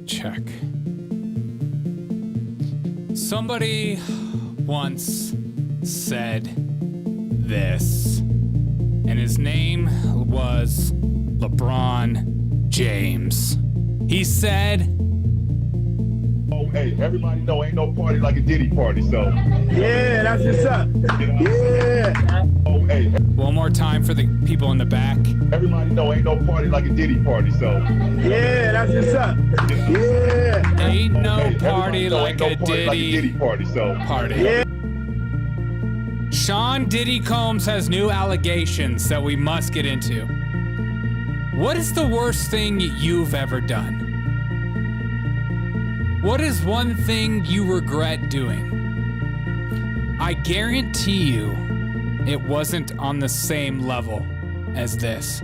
check. Somebody once said this, and his name was LeBron James. He said, "Oh, hey, everybody know ain't no party like a Diddy party, so." Yeah, that's what's up. Yeah. Oh, hey, one more time for the people in the back. everybody know ain't no party like a Diddy party, so. Yeah, that's what's up. Yeah. Ain't no Hey, party everybody know like ain't no a party like a Diddy party, so. party. Yeah. Sean Diddy Combs has new allegations that we must get into. What is the worst thing you've ever done? What is one thing you regret doing? I guarantee you it wasn't on the same level as this.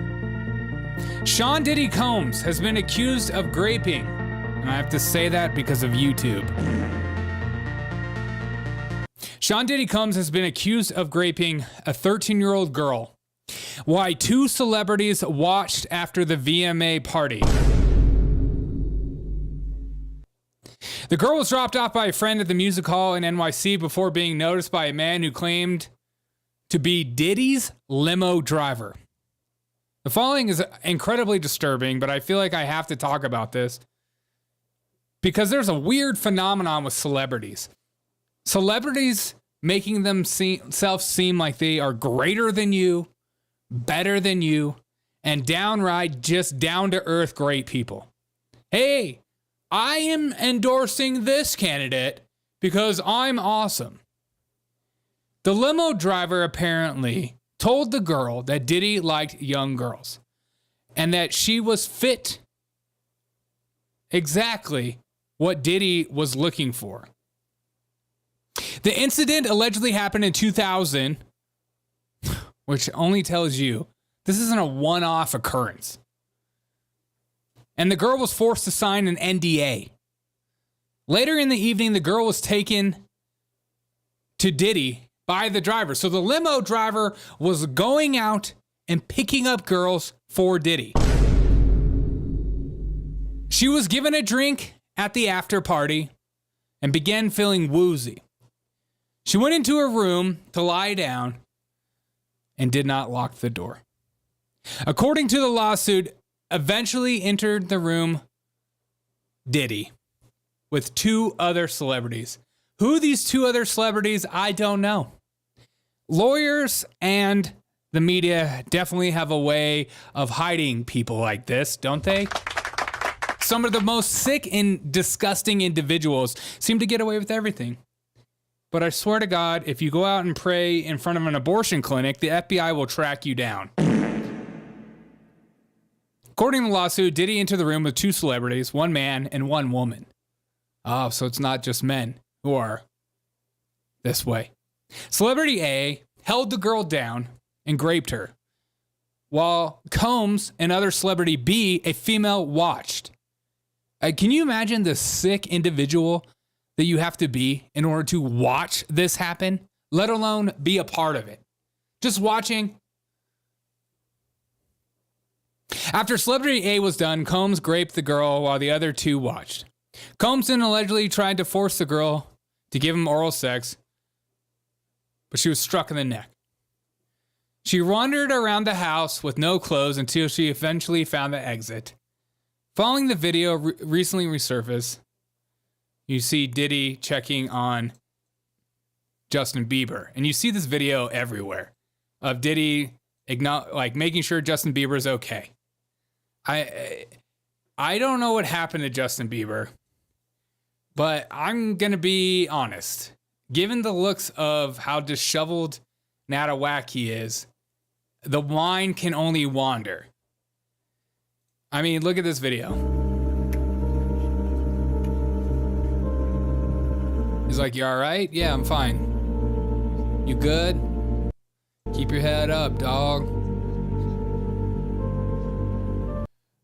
Sean Diddy Combs has been accused of graping, and I have to say that because of YouTube. Sean Diddy Combs has been accused of graping a 13-year-old girl. Why two celebrities watched after the VMA party. The girl was dropped off by a friend at the music hall in NYC before being noticed by a man who claimed to be Diddy's limo driver. The following is incredibly disturbing, but I feel like I have to talk about this because there's a weird phenomenon with celebrities. Celebrities making themselves seem like they are greater than you, better than you, and downright just down-to-earth great people. Hey, I am endorsing this candidate because I'm awesome. The limo driver apparently told the girl that Diddy liked young girls and that she was fit exactly what Diddy was looking for. The incident allegedly happened in 2000, which only tells you this isn't a one-off occurrence. And the girl was forced to sign an NDA. Later in the evening, the girl was taken to Diddy by the driver. So the limo driver was going out and picking up girls for Diddy. She was given a drink at the after party and began feeling woozy. She went into her room to lie down and did not lock the door. According to the lawsuit, eventually entered the room Diddy with two other celebrities. Who these two other celebrities, I don't know. Lawyers and the media definitely have a way of hiding people like this, don't they? Some of the most sick and disgusting individuals seem to get away with everything. But I swear to God, if you go out and pray in front of an abortion clinic, the FBI will track you down. According to the lawsuit, Diddy entered the room with two celebrities, one man and one woman. Oh, so it's not just men who are this way. Celebrity A held the girl down and graped her, while Combs and other celebrity B, a female, watched. Can you imagine the sick individual that you have to be in order to watch this happen, let alone be a part of it? Just watching. After celebrity A was done, Combs graped the girl while the other two watched. Combs then allegedly tried to force the girl to give him oral sex, but she was struck in the neck. She wandered around the house with no clothes until she eventually found the exit. Following the video recently resurfaced, you see Diddy checking on Justin Bieber. And you see this video everywhere of Diddy making sure Justin Bieber is okay. I don't know what happened to Justin Bieber, but I'm going to be honest. Given the looks of how disheveled and out of whack he is, the mind can only wander. I mean, look at this video. He's like, "You all right?" "Yeah, I'm fine." "You good?" "Keep your head up, dog."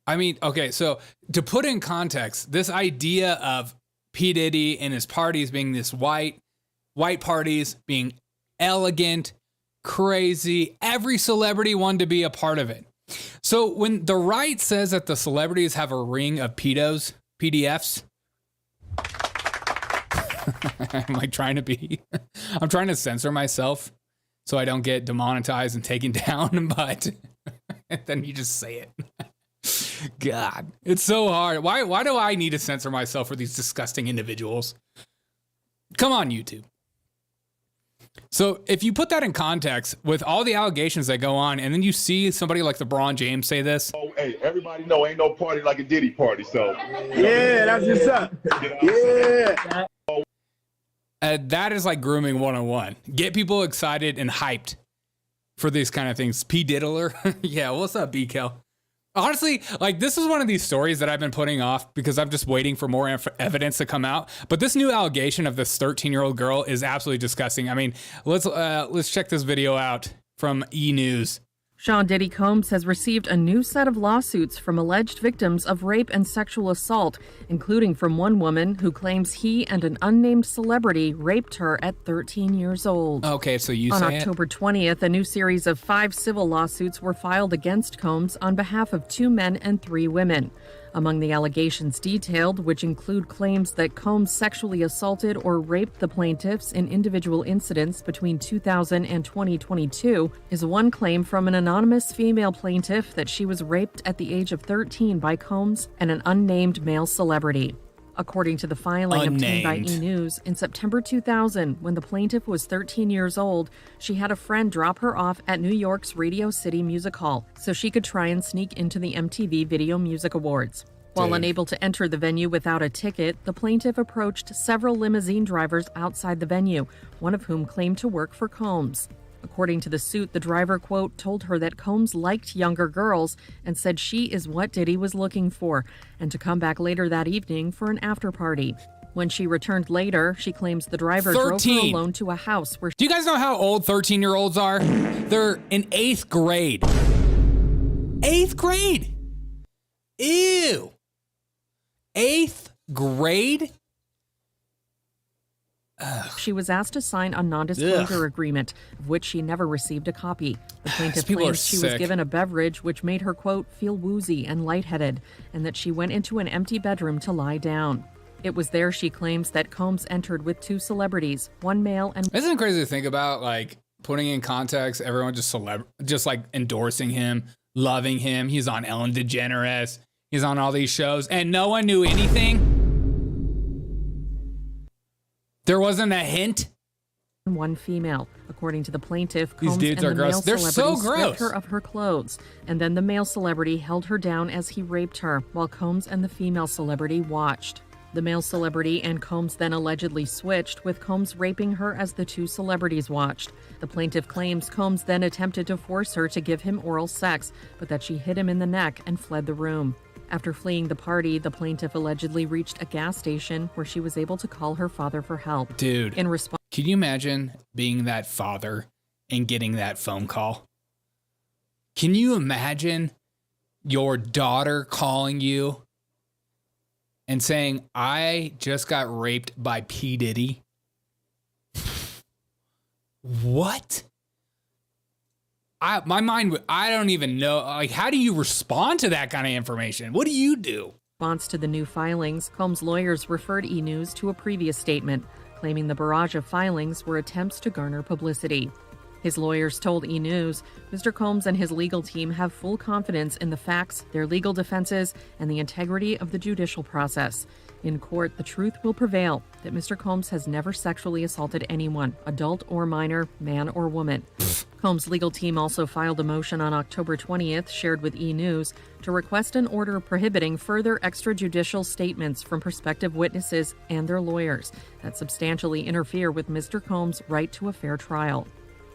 I mean, okay, so to put in context, this idea of P. Diddy and his parties being this white parties being elegant, crazy, every celebrity wanted to be a part of it. So when the right says that the celebrities have a ring of pedos, PDFs. I'm like trying to be, I'm trying to censor myself so I don't get demonetized and taken down, but then you just say it. God, it's so hard. Why do I need to censor myself for these disgusting individuals? Come on, YouTube. So if you put that in context with all the allegations that go on, and then you see somebody like LeBron James say this. Oh, hey, everybody know ain't no party like a Diddy party, so. Yeah, that's what's up. Yeah. That is like grooming 101. Get people excited and hyped for these kind of things. P. Diddler. Yeah, what's up, BKL? Honestly, like this is one of these stories that I've been putting off because I'm just waiting for more evidence to come out. But this new allegation of this 13-year-old girl is absolutely disgusting. I mean, let's check this video out from E! News. Sean Diddy Combs has received a new set of lawsuits from alleged victims of rape and sexual assault, including from one woman who claims he and an unnamed celebrity raped her at 13 years old. Okay, so you on say October 20th, a new series of 5 civil lawsuits were filed against Combs on behalf of 2 men and 3 women. Among the allegations detailed, which include claims that Combs sexually assaulted or raped the plaintiffs in individual incidents between 2000 and 2022, is one claim from an anonymous female plaintiff that she was raped at the age of 13 by Combs and an unnamed male celebrity. According to the filing obtained by E! News, in September 2000, when the plaintiff was 13 years old, she had a friend drop her off at New York's Radio City Music Hall so she could try and sneak into the MTV Video Music Awards. While unable to enter the venue without a ticket, the plaintiff approached several limousine drivers outside the venue, one of whom claimed to work for Combs. According to the suit, the driver, quote, told her that Combs liked younger girls and said she is what Diddy was looking for, and to come back later that evening for an after party. When she returned later, she claims the driver drove her alone to a house where... Do you guys know how old 13-year-olds are? They're in 8th grade. 8th grade? Ew. 8th grade? She was asked to sign a non-disclosure agreement, of which she never received a copy. The plaintiff claims she was given a beverage which made her, quote, feel woozy and lightheaded, and that she went into an empty bedroom to lie down. It was there, she claims, that Combs entered with 2 celebrities, one male and... Isn't it crazy to think about, like, putting in context, everyone just like endorsing him, loving him. He's on Ellen DeGeneres. He's on all these shows, and no one knew anything? There wasn't a hint? One female. According to the plaintiff, These Combs dudes and are the gross. male They're celebrity so gross. stripped her of her clothes, and then the male celebrity held her down as he raped her, while Combs and the female celebrity watched. The male celebrity and Combs then allegedly switched, with Combs raping her as the 2 celebrities watched. The plaintiff claims Combs then attempted to force her to give him oral sex, but that she hit him in the neck and fled the room. After fleeing the party, the plaintiff allegedly reached a gas station where she was able to call her father for help. Dude, in response, can you imagine being that father and getting that phone call? Can you imagine your daughter calling you and saying, I just got raped by P. Diddy? What? My mind, I don't even know. Like, how do you respond to that kind of information? What do you do? Response to the new filings, Combs' lawyers referred E! News to a previous statement, claiming the barrage of filings were attempts to garner publicity. His lawyers told E! News, Mr. Combs and his legal team have full confidence in the facts, their legal defenses, and the integrity of the judicial process. In court, the truth will prevail that Mr. Combs has never sexually assaulted anyone, adult or minor, man or woman. Combs' legal team also filed a motion on October 20th, shared with E! News, to request an order prohibiting further extrajudicial statements from prospective witnesses and their lawyers that substantially interfere with Mr. Combs' right to a fair trial.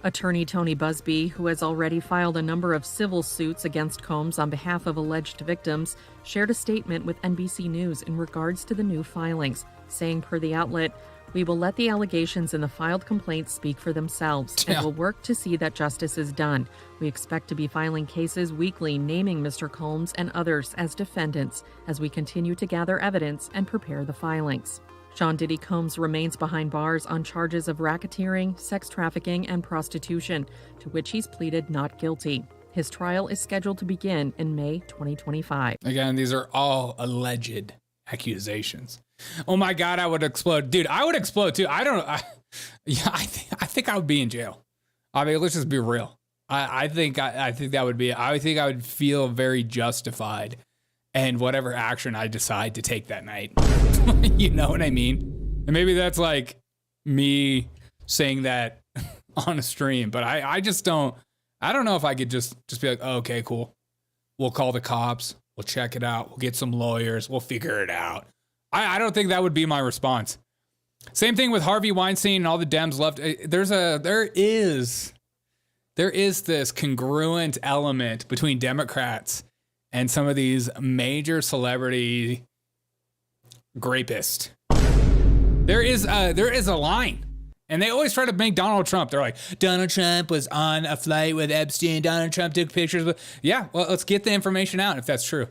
Attorney Tony Busby, who has already filed a number of civil suits against Combs on behalf of alleged victims, shared a statement with NBC News in regards to the new filings, saying per the outlet, "We will let the allegations in the filed complaints speak for themselves and will work to see that justice is done. We expect to be filing cases weekly naming Mr. Combs and others as defendants as we continue to gather evidence and prepare the filings." Sean Diddy Combs remains behind bars on charges of racketeering, sex trafficking, and prostitution, to which he's pleaded not guilty. His trial is scheduled to begin in May 2025. Again, these are all alleged accusations. Oh my God, I would explode. Dude, I would explode too. I think I would be in jail. I mean, let's just be real. I think that would be, I think I would feel very justified in whatever action I decide to take that night. You know what I mean? And maybe that's like me saying that on a stream, but I just don't, I don't know if I could just be like, oh, okay, cool. We'll call the cops. We'll check it out. We'll get some lawyers. We'll figure it out. I don't think that would be my response. Same thing with Harvey Weinstein and all the Dems left. There is this congruent element between Democrats and some of these major celebrity rapists. There is a line. And they always try to make Donald Trump. They're like, Donald Trump was on a flight with Epstein. Donald Trump took pictures with. Yeah, well, let's get the information out if that's true.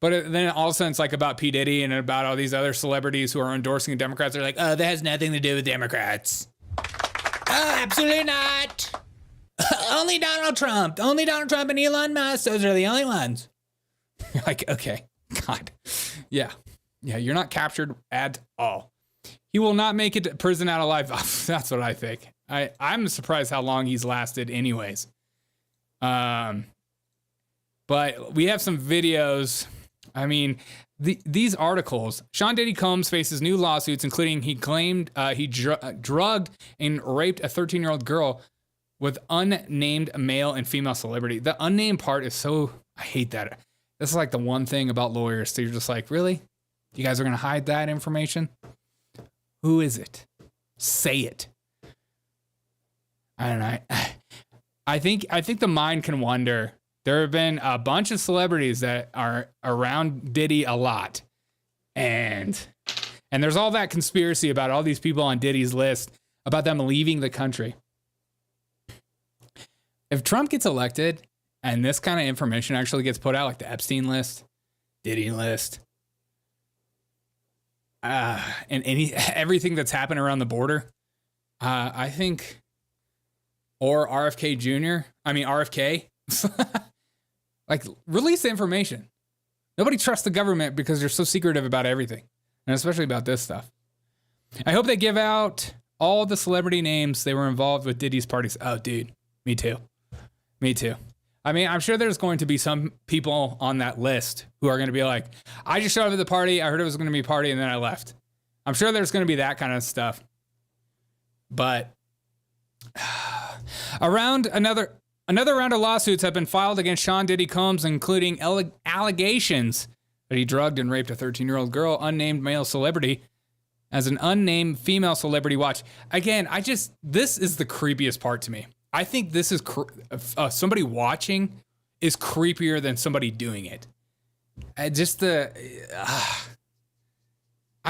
But then all of a sudden it's like about P. Diddy and about all these other celebrities who are endorsing the Democrats. They're like, oh, that has nothing to do with Democrats. Oh, absolutely not. Only Donald Trump. Only Donald Trump and Elon Musk. Those are the only ones. You're like, okay, God. Yeah, you're not captured at all. He will not make it to prison out alive. That's what I think. I'm surprised how long he's lasted anyways. But we have some videos. I mean, these articles, Sean Diddy Combs faces new lawsuits, including he claimed he drugged and raped a 13-year-old girl with unnamed male and female celebrity. The unnamed part is so, I hate that. This is like the one thing about lawyers. So you're just like, really? You guys are going to hide that information? Who is it? Say it. I don't know. I think the mind can wander. There have been a bunch of celebrities that are around Diddy a lot. And there's all that conspiracy about all these people on Diddy's list, about them leaving the country. If Trump gets elected and this kind of information actually gets put out, like the Epstein list, Diddy list, and everything that's happened around the border, I think, or RFK, like, release the information. Nobody trusts the government because they're so secretive about everything, and especially about this stuff. I hope they give out all the celebrity names they were involved with Diddy's parties. Oh, dude, me too. I mean, I'm sure there's going to be some people on that list who are going to be like, I just showed up at the party. I heard it was going to be a party and then I left. I'm sure there's going to be that kind of stuff. But another round of lawsuits have been filed against Sean Diddy Combs, including allegations that he drugged and raped a 13-year-old girl, unnamed male celebrity, as an unnamed female celebrity watch. Again, this is the creepiest part to me. I think this is somebody watching is creepier than somebody doing it. I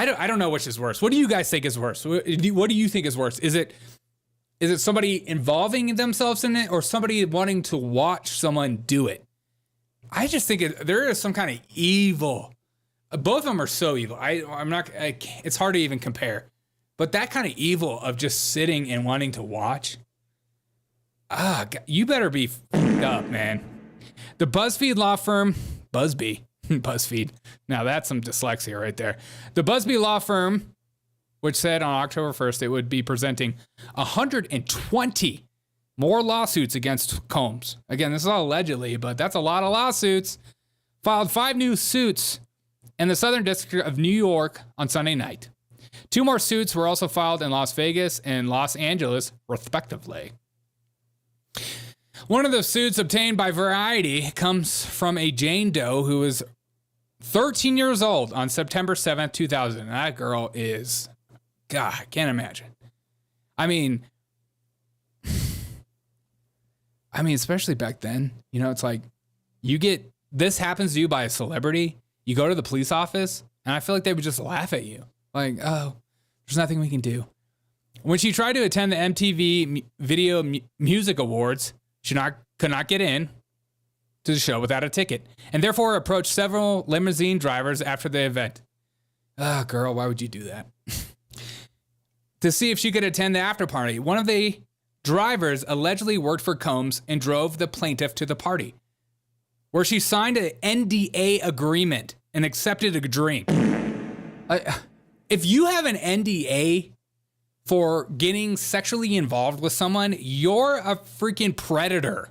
don't know which is worse. What do you guys think is worse? What do you think is worse? Is it somebody involving themselves in it or somebody wanting to watch someone do it? I just think there is some kind of evil. Both of them are so evil. It's hard to even compare. But that kind of evil of just sitting and wanting to watch. You better be f***ed up, man. The BuzzFeed law firm, BuzzFeed. Now that's some dyslexia right there. The BuzzFeed law firm, which said on October 1st it would be presenting 120 more lawsuits against Combs. Again, this is all allegedly, but that's a lot of lawsuits. Filed 5 new suits in the Southern District of New York on Sunday night. 2 more suits were also filed in Las Vegas and Los Angeles, respectively. One of the suits obtained by Variety comes from a Jane Doe who was 13 years old on September 7th, 2000. That girl is, God, I can't imagine. I mean, especially back then, it's like this happens to you by a celebrity. You go to the police office and I feel like they would just laugh at you. Like, oh, there's nothing we can do. When she tried to attend the MTV Video Music Awards, she could not get in to the show without a ticket, and therefore approached several limousine drivers after the event. Girl, why would you do that? To see if she could attend the after party. One of the drivers allegedly worked for Combs and drove the plaintiff to the party, where she signed an NDA agreement and accepted a drink. If you have an NDA for getting sexually involved with someone, you're a freaking predator.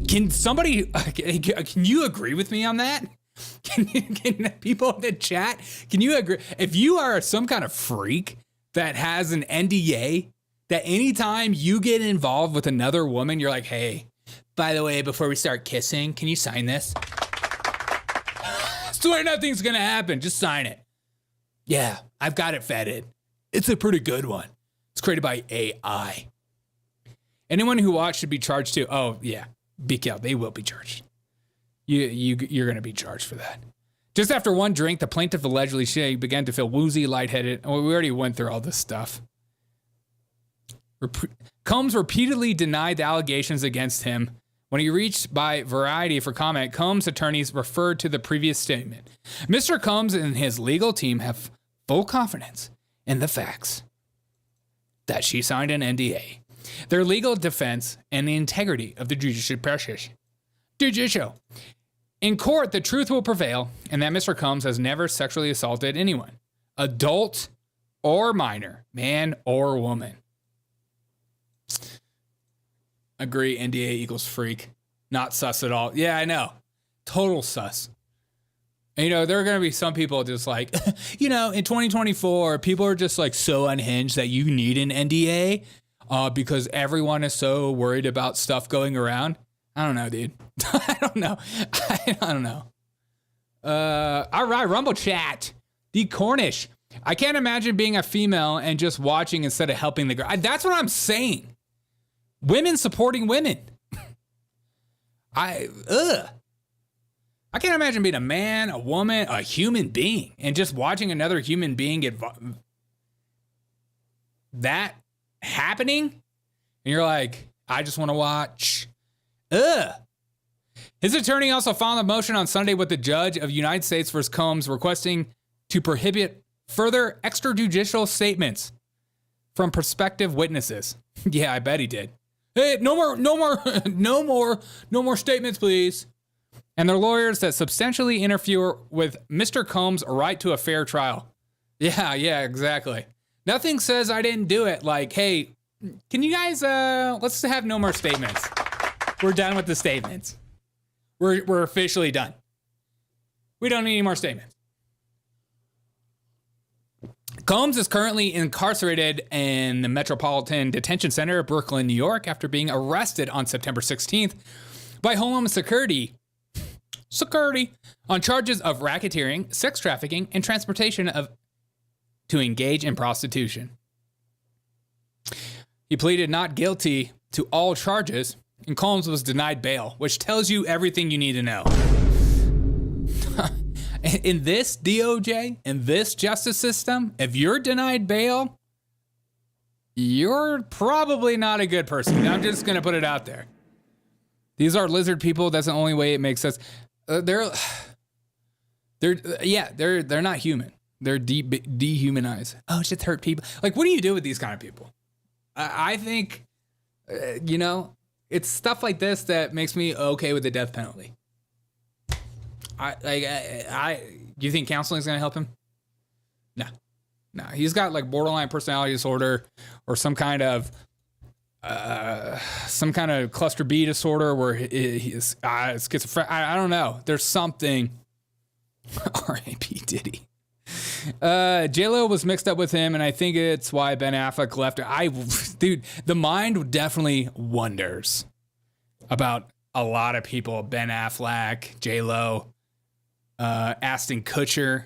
Can somebody, can you agree with me on that? Can people in the chat, can you agree? If you are some kind of freak that has an NDA, that anytime you get involved with another woman, you're like, hey, by the way, before we start kissing, can you sign this? Swear nothing's gonna happen, just sign it. Yeah, I've got it vetted. It's a pretty good one. It's created by AI. Anyone who watched should be charged too. Oh, yeah. BKL, they will be charged. You're going to be charged for that. Just after one drink, the plaintiff allegedly she began to feel woozy, lightheaded. Oh, we already went through all this stuff. Combs repeatedly denied the allegations against him. When he reached by Variety for comment, Combs' attorneys referred to the previous statement. Mr. Combs and his legal team have full confidence in the facts that she signed an NDA, their legal defense, and the integrity of the judicial process. In court, the truth will prevail, and that Mr. Combs has never sexually assaulted anyone, adult or minor, man or woman. Agree, NDA equals freak. Not sus at all. Yeah, I know. Total sus. And, there are going to be some people just like, in 2024, people are just like so unhinged that you need an NDA because everyone is so worried about stuff going around. I don't know, dude. I don't know. I don't know. All right, Rumble chat. D Cornish. I can't imagine being a female and just watching instead of helping the girl. That's what I'm saying. Women supporting women. I can't imagine being a man, a woman, a human being, and just watching another human being get that happening. And you're like, I just want to watch. His attorney also filed a motion on Sunday with the judge of United States versus Combs requesting to prohibit further extrajudicial statements from prospective witnesses. Yeah, I bet he did. Hey, no more statements, please. And their lawyers that substantially interfere with Mr. Combs' right to a fair trial. Yeah, exactly. Nothing says I didn't do it. Like, hey, can you guys, let's have no more statements. We're done with the statements. We're officially done. We don't need any more statements. Combs is currently incarcerated in the Metropolitan Detention Center of Brooklyn, New York, after being arrested on September 16th by Homeland Security on charges of racketeering, sex trafficking, and transportation to engage in prostitution. He pleaded not guilty to all charges, and Combs was denied bail, which tells you everything you need to know. In this DOJ, in this justice system, if you're denied bail, you're probably not a good person. I'm just going to put it out there. These are lizard people. That's the only way it makes sense. They're not human. They're dehumanized. Oh, it's just hurt people. Like, what do you do with these kind of people? I think, it's stuff like this that makes me okay with the death penalty. Do you think counseling is going to help him? No. He's got like borderline personality disorder or some kind of cluster B disorder where he's schizophrenic. I don't know. There's something. R.I.P. Diddy. J-Lo was mixed up with him, and I think it's why Ben Affleck left her. Dude, the mind definitely wonders about a lot of people. Ben Affleck, J-Lo, Ashton Kutcher,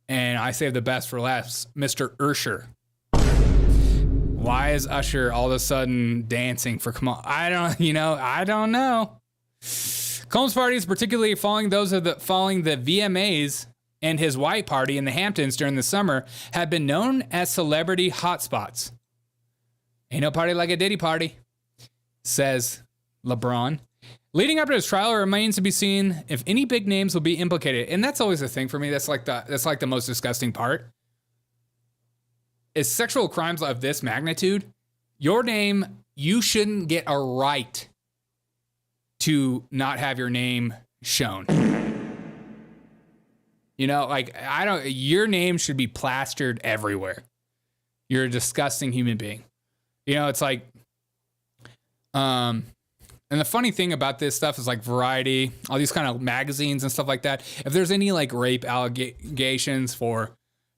and I saved the best for last, Mr. Usher. Why is Usher all of a sudden dancing for Kamal? I don't know. Combs' parties, particularly following the VMAs and his white party in the Hamptons during the summer, have been known as celebrity hotspots. Ain't no party like a Diddy party, says LeBron. Leading up to his trial, it remains to be seen if any big names will be implicated. And that's always a thing for me. That's like the most disgusting part. Is sexual crimes of this magnitude, your name, you shouldn't get a right to not have your name shown. You know, like your name should be plastered everywhere. You're a disgusting human being. You know, it's like, and the funny thing about this stuff is like Variety, all these kind of magazines and stuff like that. If there's any like rape allegations for,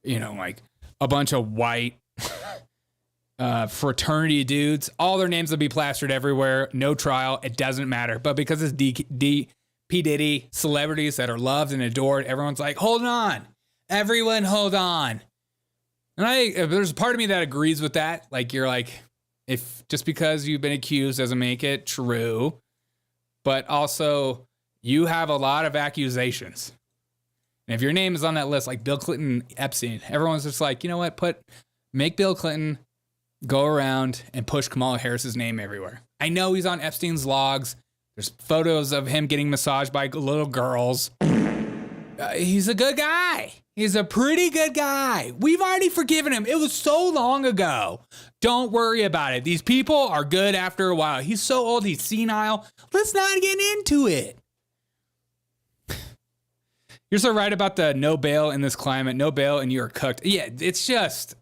you know, like a bunch of white fraternity dudes, all their names will be plastered everywhere. No trial. It doesn't matter. But because it's P. Diddy celebrities that are loved and adored, everyone's like, hold on. Everyone hold on. And there's a part of me that agrees with that. Like, you're like, if just because you've been accused doesn't make it true. But also, you have a lot of accusations. And if your name is on that list, like Bill Clinton, Epstein, everyone's just like, you know what? Make Bill Clinton go around and push Kamala Harris's name everywhere. I know he's on Epstein's logs. There's photos of him getting massaged by little girls. He's a good guy. He's a pretty good guy. We've already forgiven him. It was so long ago. Don't worry about it. These people are good after a while. He's so old. He's senile. Let's not get into it. You're so right about the no bail in this climate. No bail and you're cooked. Yeah, it's just...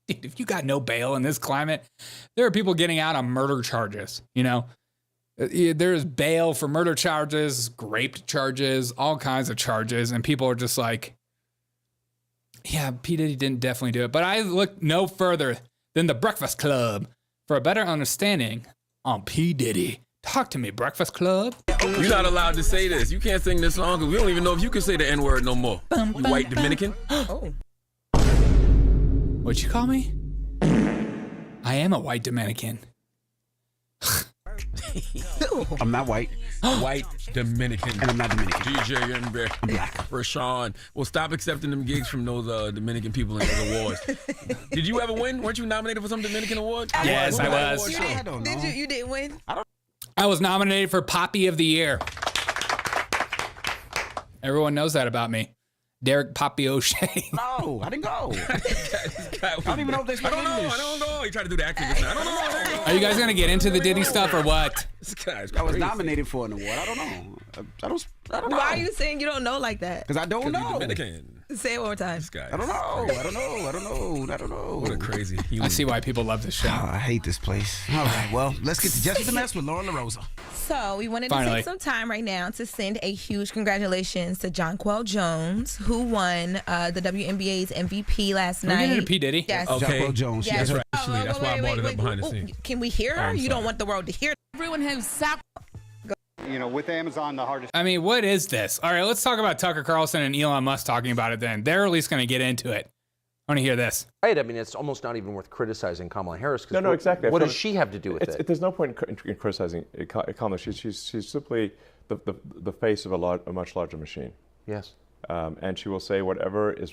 Dude, if you got no bail in this climate, there are people getting out on murder charges, you know? There's bail for murder charges, rape charges, all kinds of charges, and people are just like, yeah, P. Diddy didn't definitely do it. But I look no further than the Breakfast Club for a better understanding on P. Diddy. Talk to me, Breakfast Club. You're not allowed to say this. You can't sing this song because we don't even know if you can say the N-word no more. You white Dominican. Oh. What'd you call me? I am a white Dominican. I'm not white. White Dominican. And I'm not Dominican. DJ and I'm black. For Sean. Well, stop accepting them gigs from those Dominican people in those awards. Did you ever win? Weren't you nominated for some Dominican award? Yes, I was. You didn't win? I was nominated for Poppy of the Year. Everyone knows that about me. Derek Poppy O'Shea. No, I didn't go. I don't even know if they speak English. I don't know. He tried to do the accent. I don't know. Are you guys going to get into the Diddy stuff or what? This guy's I was crazy. nominated for an award. I don't know. I don't know. Why are you saying you don't know like that? Because I don't know. Dominican. Say it one more time. This guy. I don't know. What a crazy human. I see why people love this show. Oh, I hate this place. All right, well, let's get to Just the Mess with Lauren LaRosa. So we wanted to Finally. take some time right now to send a huge congratulations to Jonquel Jones, who won the WNBA's MVP last Can we night. get into P. Diddy? Yes. Okay. Jonquel Jones. Yes. That's right. Actually, that's why I brought it up behind the scenes. Can we hear her? I'm You sorry. don't want the world to hear. Everyone has You know, with Amazon, the hardest. I mean, what is this? All right, let's talk about Tucker Carlson and Elon Musk talking about it then. They're at least going to get into it. I want to hear this. Right. I mean, it's almost not even worth criticizing Kamala Harris. No, exactly. What does she have to do with it? There's no point in criticizing Kamala. She's simply the face of a much larger machine. Yes. And she will say whatever the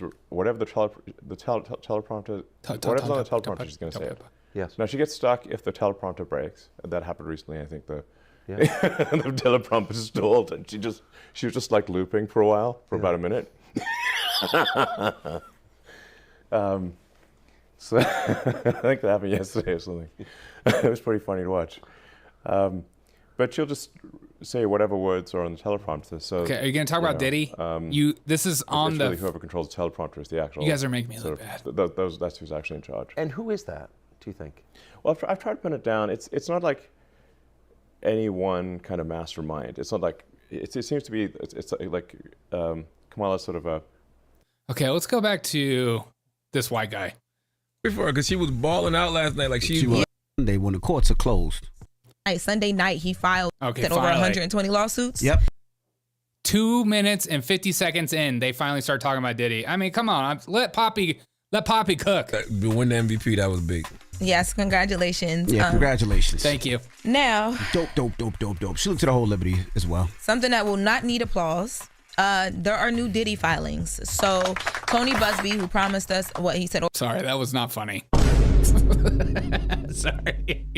teleprompter, whatever's on the teleprompter, she's going to say it. Yes. Now she gets stuck if the teleprompter breaks. That happened recently. I think the Yeah. the teleprompter stalled, and she was just like looping for a while, for about a minute. So I think that happened yesterday or something. It was pretty funny to watch. But she'll just say whatever words are on the teleprompter. So Okay, are you going to talk about Diddy? This is on it's the... really whoever controls the teleprompter is the actual... You guys are making me look sort bad. of- that's who's actually in charge. And who is that, do you think? Well, I've tried to pin it down. It's not like any one kind of mastermind. It's not like... It seems to be... It's like Kamala's sort of a... Okay, let's go back to this white guy. Before, because she was balling out last night. Like she was. Sunday when the courts are closed. Sunday night, he filed Okay, over finally. 120 lawsuits. Yep. 2 minutes and 50 seconds in, they finally start talking about Diddy. I mean, come on, let Poppy cook. To win the MVP, that was big. Yes, congratulations. Yeah, congratulations. Thank you. Now, Dope. She looked to the whole Liberty as well. something that will not need applause. There are new Diddy filings. So Tony Busby, who promised us what he said. Sorry, that was not funny. Sorry.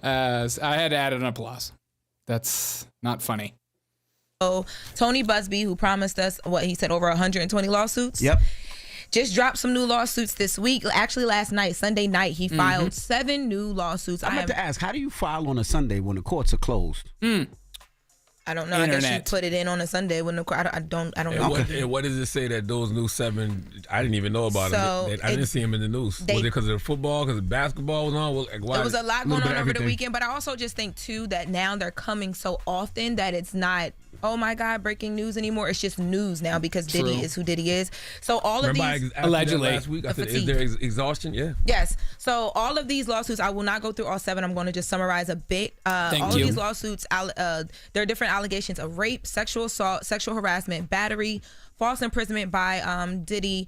I had to add an applause. That's not funny. So Tony Busby, who promised us what he said over 120 lawsuits. Yep. just dropped some new lawsuits this week. Actually, last night, Sunday night, he filed 7 new lawsuits. I meant to ask, how do you file on a Sunday when the courts are closed? I don't know. I guess you put it in on a Sunday when the I don't know. And what does it say that those new 7? I didn't even know about them. I didn't see them in the news. Was it because of the football? Because the basketball was on? There was a lot going on over the weekend, but I also just think too that now they're coming so often that it's not, oh my God, breaking news anymore. It's just news now because Diddy is who Diddy is. So all of these allegedly last week, I said, is there exhaustion? Yeah. Yes. So all of these lawsuits, I will not go through all 7. I'm going to just summarize a bit. All of these lawsuits, there are different allegations of rape, sexual assault, sexual harassment, battery, false imprisonment by Diddy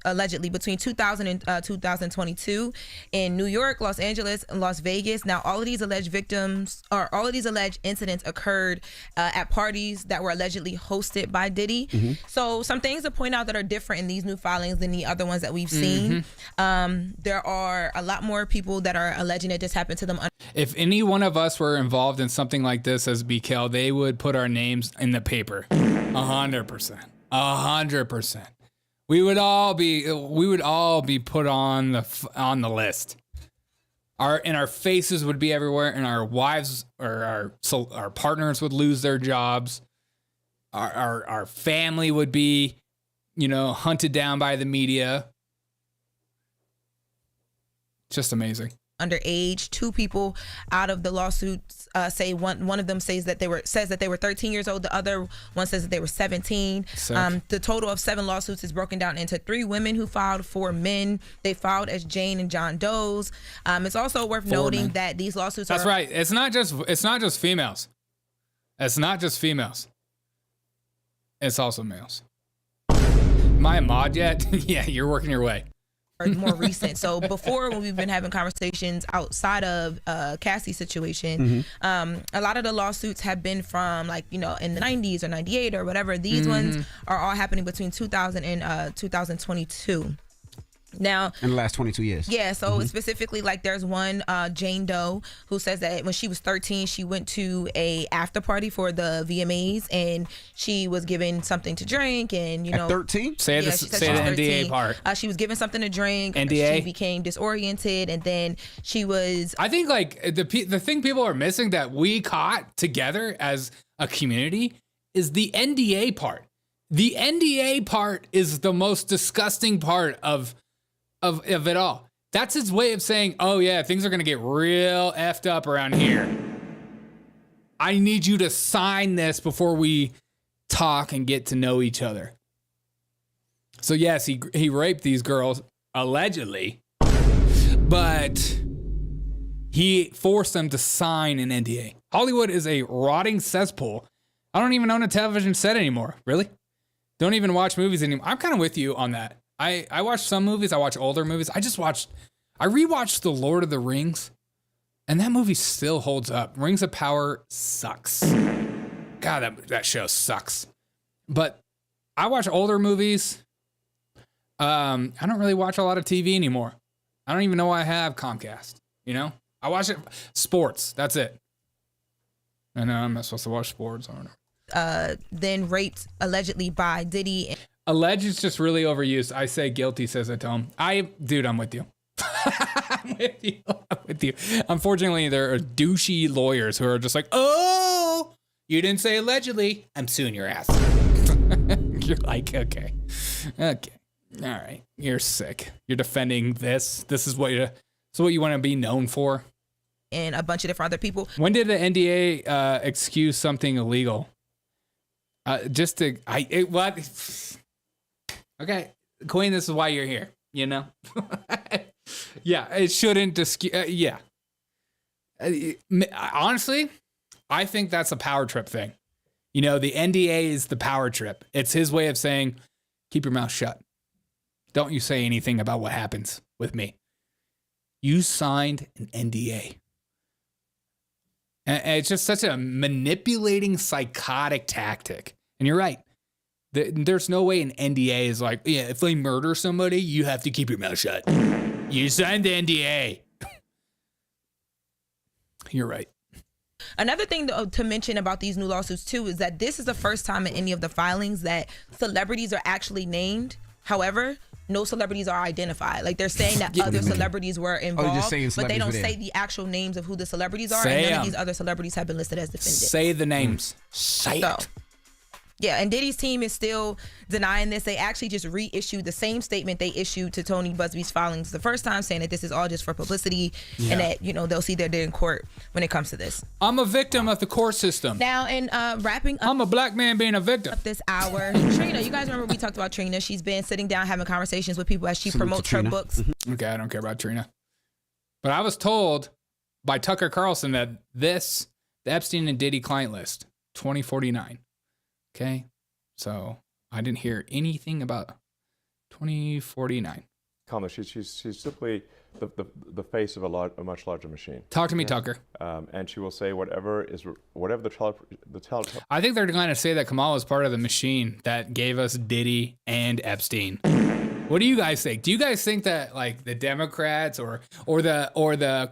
allegedly between 2000 and 2022 in New York, Los Angeles, and Las Vegas. Now, all of these alleged incidents occurred at parties that were allegedly hosted by Diddy. So some things to point out that are different in these new filings than the other ones that we've seen. There are a lot more people that are alleging that this happened to them. If any one of us were involved in something like this as BKL, they would put our names in the paper. 100%. 100%. We would all be put on the list. Our faces would be everywhere, and our wives or our partners would lose their jobs. Our family would be, hunted down by the media. Just amazing. Underage. 2 people out of the lawsuits say one of them says that they were 13 years old. The other one says that they were 17. The total of 7 lawsuits is broken down into 3 women who filed, 4 men. They filed as Jane and John Does. It's also worth noting that these lawsuits That's right. It's not just females. It's not just females. It's also males. Am I a mod yet? Yeah, you're working your way. More recent. So before, when we've been having conversations outside of Cassie's situation, a lot of the lawsuits have been from in the 90s or 98 or whatever. These ones are all happening between 2000 and 2022. Now, in the last 22 years. Yeah, so specifically, there's one Jane Doe who says that when she was 13, she went to a after party for the VMAs and she was given something to drink, and at 13? Say the NDA part. She was given something to drink. NDA. She became disoriented, and then she was. I think the thing people are missing that we caught together as a community is the NDA part. The NDA part is the most disgusting part of it all. That's his way of saying, oh yeah, things are going to get real effed up around here. I need you to sign this before we talk and get to know each other. So yes, he raped these girls, allegedly, but he forced them to sign an NDA. Hollywood is a rotting cesspool. I don't even own a television set anymore. Really? Don't even watch movies anymore. I'm kind of with you on that. I watch some movies. I watch older movies. I rewatched The Lord of the Rings, and that movie still holds up. Rings of Power sucks. God, that show sucks. But I watch older movies. I don't really watch a lot of TV anymore. I don't even know why I have Comcast. I watch it. Sports. That's it. I know I'm not supposed to watch sports. I don't know. Then raped allegedly by Diddy. Alleged is just really overused. I say guilty, says I tell him. I'm with you. I'm with you. Unfortunately, there are douchey lawyers who are just like, oh, you didn't say allegedly. I'm suing your ass. You're like, okay. All right. You're sick. You're defending this. This is what you want to be known for. And a bunch of different other people. When did the NDA excuse something illegal? What? Okay, Queen, this is why you're here, Yeah, it shouldn't honestly, I think that's a power trip thing. The NDA is the power trip. It's his way of saying, keep your mouth shut. Don't you say anything about what happens with me. You signed an NDA. And it's just such a manipulating, psychotic tactic. And you're right. There's no way an NDA is like, yeah, if they murder somebody, you have to keep your mouth shut. You signed the NDA. You're right. Another thing to mention about these new lawsuits, too, is that this is the first time in any of the filings that celebrities are actually named However, no celebrities are identified. Like, they're saying that other celebrities were involved, but they don't say the actual names of who the celebrities are, and none of these other celebrities have been listed as defendants. Say the names. Say it. Yeah, and Diddy's team is still denying this. They actually just reissued the same statement they issued to Tony Busby's filings the first time, saying that this is all just for publicity and that, they'll see their day in court when it comes to this. I'm a victim of the court system. Now, and wrapping up. I'm a black man being a victim. Up this hour. Trina, you guys remember we talked about Trina. She's been sitting down having conversations with people as she promotes her books. Okay, I don't care about Trina. But I was told by Tucker Carlson that the Epstein and Diddy client list, 2049. Okay, so I didn't hear anything about 2049. Kamala, she's simply the face of a much larger machine. Talk to me, Tucker. And she will say whatever the I think they're going to say that Kamala is part of the machine that gave us Diddy and Epstein. What do you guys think? Do you guys think that like the Democrats or the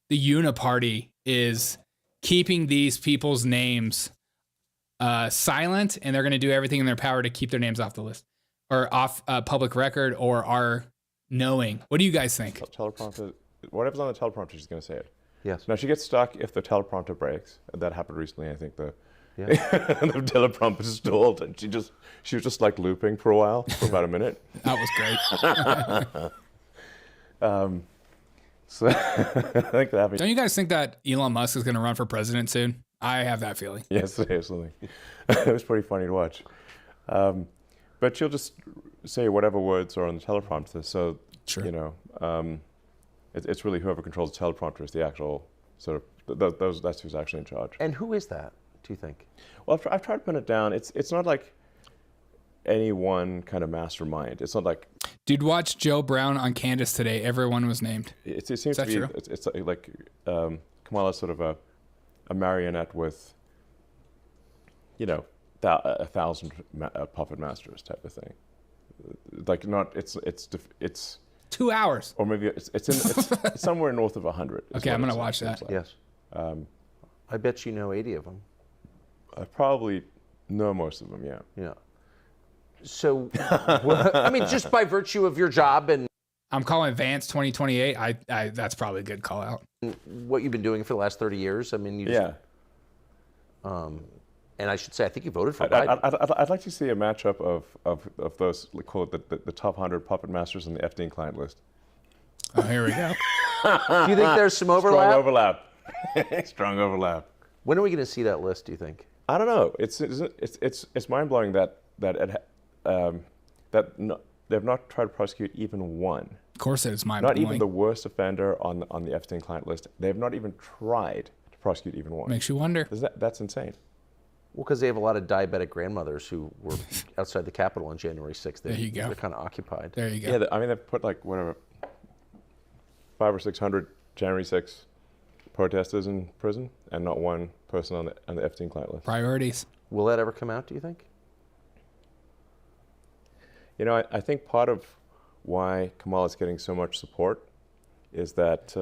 Uniparty is keeping these people's names silent, and they're going to do everything in their power to keep their names off the list or off public record or are knowing? What do you guys think? Teleprompter, whatever's on the teleprompter, she's going to say it. Yes. Now, she gets stuck if the teleprompter breaks. That happened recently. I think the teleprompter stalled, and she was just like looping for a while, for about a minute. That was great. So I think that. Don't you guys think that Elon Musk is going to run for president soon? I have that feeling. Yes, absolutely. It was pretty funny to watch. But she'll just say whatever words are on the teleprompter. So, sure. It's really whoever controls the teleprompter is the actual sort of, that's who's actually in charge. And who is that, do you think? Well, I've tried to pin it down. It's not like any one kind of mastermind. It's not like... Dude, watch Joe Brown on Candace today. Everyone was named. It seems to be... True? It's like Kamala's sort of a marionette with, 1,000 puppet masters type of thing. Like not, it's 2 hours. Or maybe it's somewhere north of 100. Okay, I'm gonna watch that. Like. Yes. I bet you know 80 of them. I probably know most of them. Yeah. Yeah. So, I mean, just by virtue of your job and. I'm calling Vance 2028. I that's probably a good call out. What you've been doing for the last 30 years. I mean, you just, and I should say, I think you voted for Biden. I'd like to see a matchup of those, call it the top 100 puppet masters on the Epstein client list. Oh, here we go. Do you think there's some overlap? Strong overlap. Strong overlap. When are we going to see that list, do you think? I don't know. It's mind-blowing that they've not tried to prosecute even one. Of course it's mind-blowing. Not even the worst offender on the Epstein client list. They've not even tried to prosecute even one. Makes you wonder. That's insane. Well, because they have a lot of diabetic grandmothers who were outside the Capitol on January 6th. There you go. They're kind of occupied. There you go. Yeah, I mean, they've put like, 500 or 600 January 6th protesters in prison and not one person on the Epstein client list. Priorities. Will that ever come out, do you think? I think part of why Kamala's getting so much support is that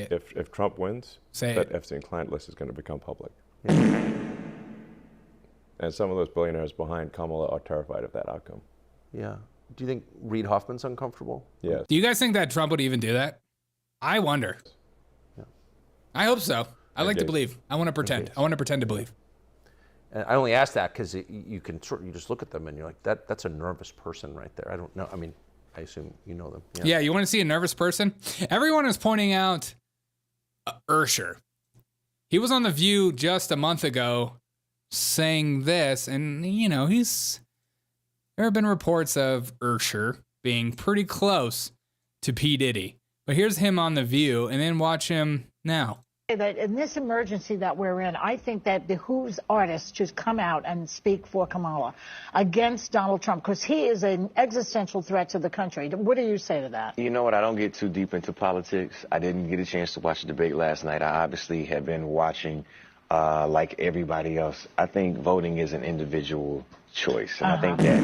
if Trump wins, that Epstein client list is going to become public. Yeah. And some of those billionaires behind Kamala are terrified of that outcome. Yeah. Do you think Reid Hoffman's uncomfortable? Yes. Do you guys think that Trump would even do that? I wonder. Yeah. I hope so. I like to believe. I want to pretend. I want to pretend to believe. And I only ask that because you just look at them and you're like, that's a nervous person right there. I don't know. I mean, I assume you know them. Yeah, you want to see a nervous person? Everyone is pointing out Ursher. He was on The View just a month ago saying this, and there have been reports of Ursher being pretty close to P. Diddy. But here's him on The View, and then watch him now. That in this emergency that we're in, I think that the Who's artists should come out and speak for Kamala against Donald Trump, because he is an existential threat to the country. What do you say to that? You know what? I don't get too deep into politics. I didn't get a chance to watch the debate last night. I obviously have been watching like everybody else. I think voting is an individual choice. And I think that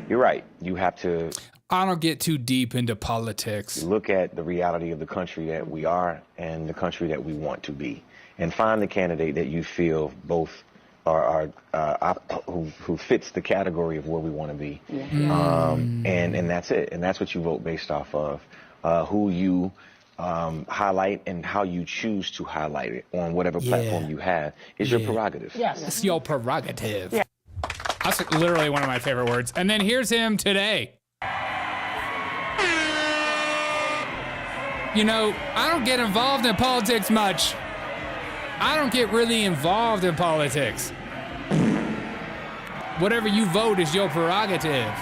you're right. You have to... I don't get too deep into politics. Look at the reality of the country that we are and the country that we want to be, and find the candidate that you feel both who fits the category of where we want to be. And that's it. And that's what you vote based off of. Who you highlight and how you choose to highlight it on whatever platform you have is your prerogative. Yes. It's your prerogative. Yeah. That's literally one of my favorite words. And then here's him today. You know, I don't get involved in politics much. I don't get really involved in politics. Whatever you vote is your prerogative.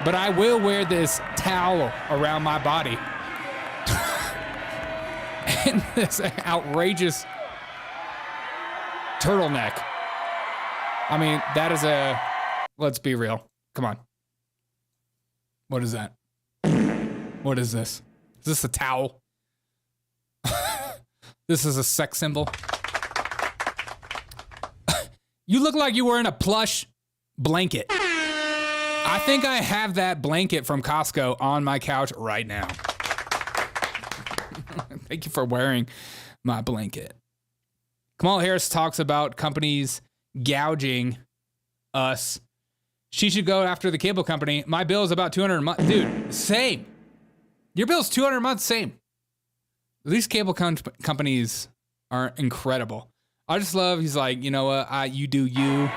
But I will wear this towel around my body. And this outrageous turtleneck. I mean, that is let's be real. Come on. What is that? What is this? Is this a towel? This is a sex symbol. You look like you're wearing a plush blanket. I think I have that blanket from Costco on my couch right now. Thank you for wearing my blanket. Kamala Harris talks about companies gouging us. She should go after the cable company. My bill is about $200 a month. Dude, same. Your bill's $200 a month, same. These cable companies are incredible. I just love, he's like, you know what, you do you.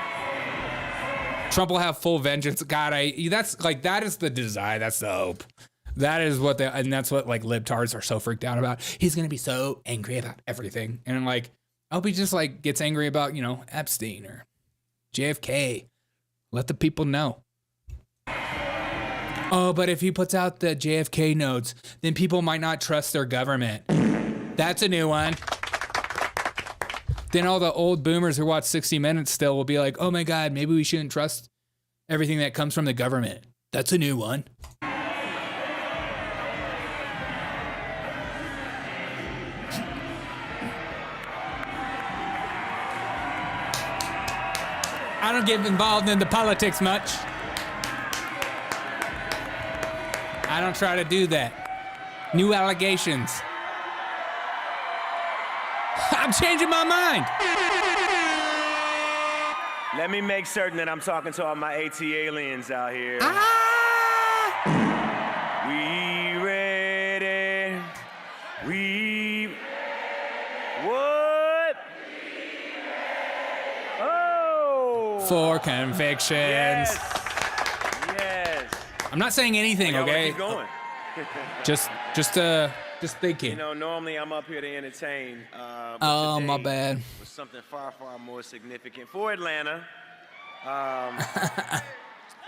Trump will have full vengeance. God, that is the design. That's the hope. That is what and that's what like libtards are so freaked out about. He's going to be so angry about everything. And I'm like, I hope he just like gets angry about, you know, Epstein or JFK. Let the people know. Oh, but if he puts out the JFK notes, then people might not trust their government. That's a new one. Then all the old boomers who watch 60 Minutes still will be like, oh my God, maybe we shouldn't trust everything that comes from the government. That's a new one. I don't get involved in the politics much. I don't try to do that. New allegations. I'm changing my mind. Let me make certain that I'm talking to all my AT aliens out here. We ready. What? Oh. For convictions. Yes. I'm not saying anything, okay? Keep going. Just thinking. You know, normally I'm up here to entertain. Oh, my bad. Was something far, far more significant for Atlanta,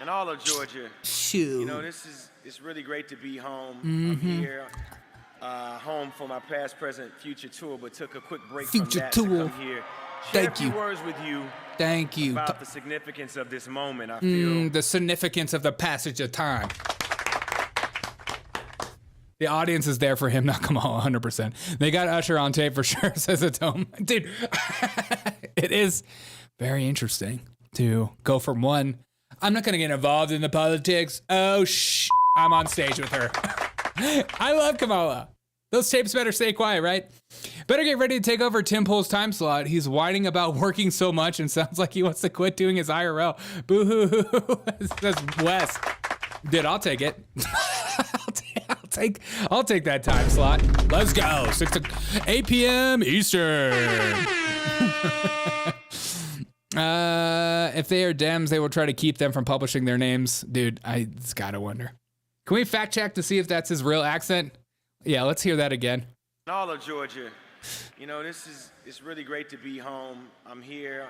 and all of Georgia. Shoot. You know, it's really great to be home. I'm here, home for my past, present, future tour, but took a quick break from that to come here. Share a few words with you. Thank you. About the significance of this moment. I feel the significance of the passage of time. The audience is there for him, not Kamala, 100%. They got Usher on tape for sure, says it's home. Dude, it is very interesting to go from one, I'm not going to get involved in the politics. Oh, I'm on stage with her. I love Kamala. Those tapes better stay quiet, right? Better get ready to take over Tim Pool's time slot. He's whining about working so much and sounds like he wants to quit doing his IRL. Boo-hoo, says Wes. Dude, I'll take it. I'll take that time slot. Let's go. 8 p.m. Eastern. If they are Dems, they will try to keep them from publishing their names. Dude, I just gotta wonder. Can we fact check to see if that's his real accent? Yeah, let's hear that again. all of Georgia. You know, it's really great to be home. I'm here.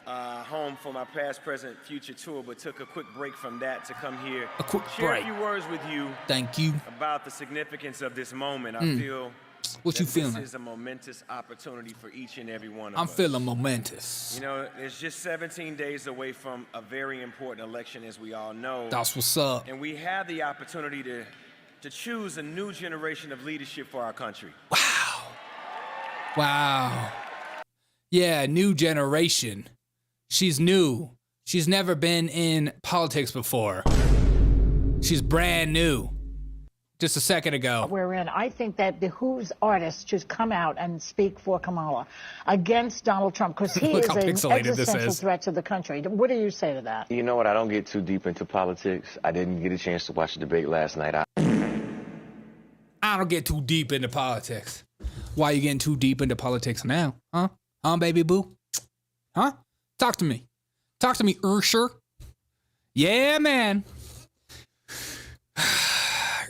Home for my past, present, future tour, but took a quick break from that to come here. A quick share break. a few words with you. Thank you. About the significance of this moment. I feel what you feeling? This is a momentous opportunity for each and every one of us. I'm feeling momentous. You know, it's just 17 days away from a very important election, as we all know. That's what's up. And we have the opportunity to choose a new generation of leadership for our country. Wow. Yeah, new generation. She's new. She's never been in politics before. She's brand new. just a second ago. We're in. I think that behooves artists should come out and speak for Kamala against Donald Trump because he Look is how an pixelated this existential is. threat to the country. What do you say to that? You know what? I don't get too deep into politics. I didn't get a chance to watch the debate last night. I don't get too deep into politics. Why you getting too deep into politics now? Huh? Huh, baby boo? Huh? Talk to me. Talk to me, Ursher. Yeah, man.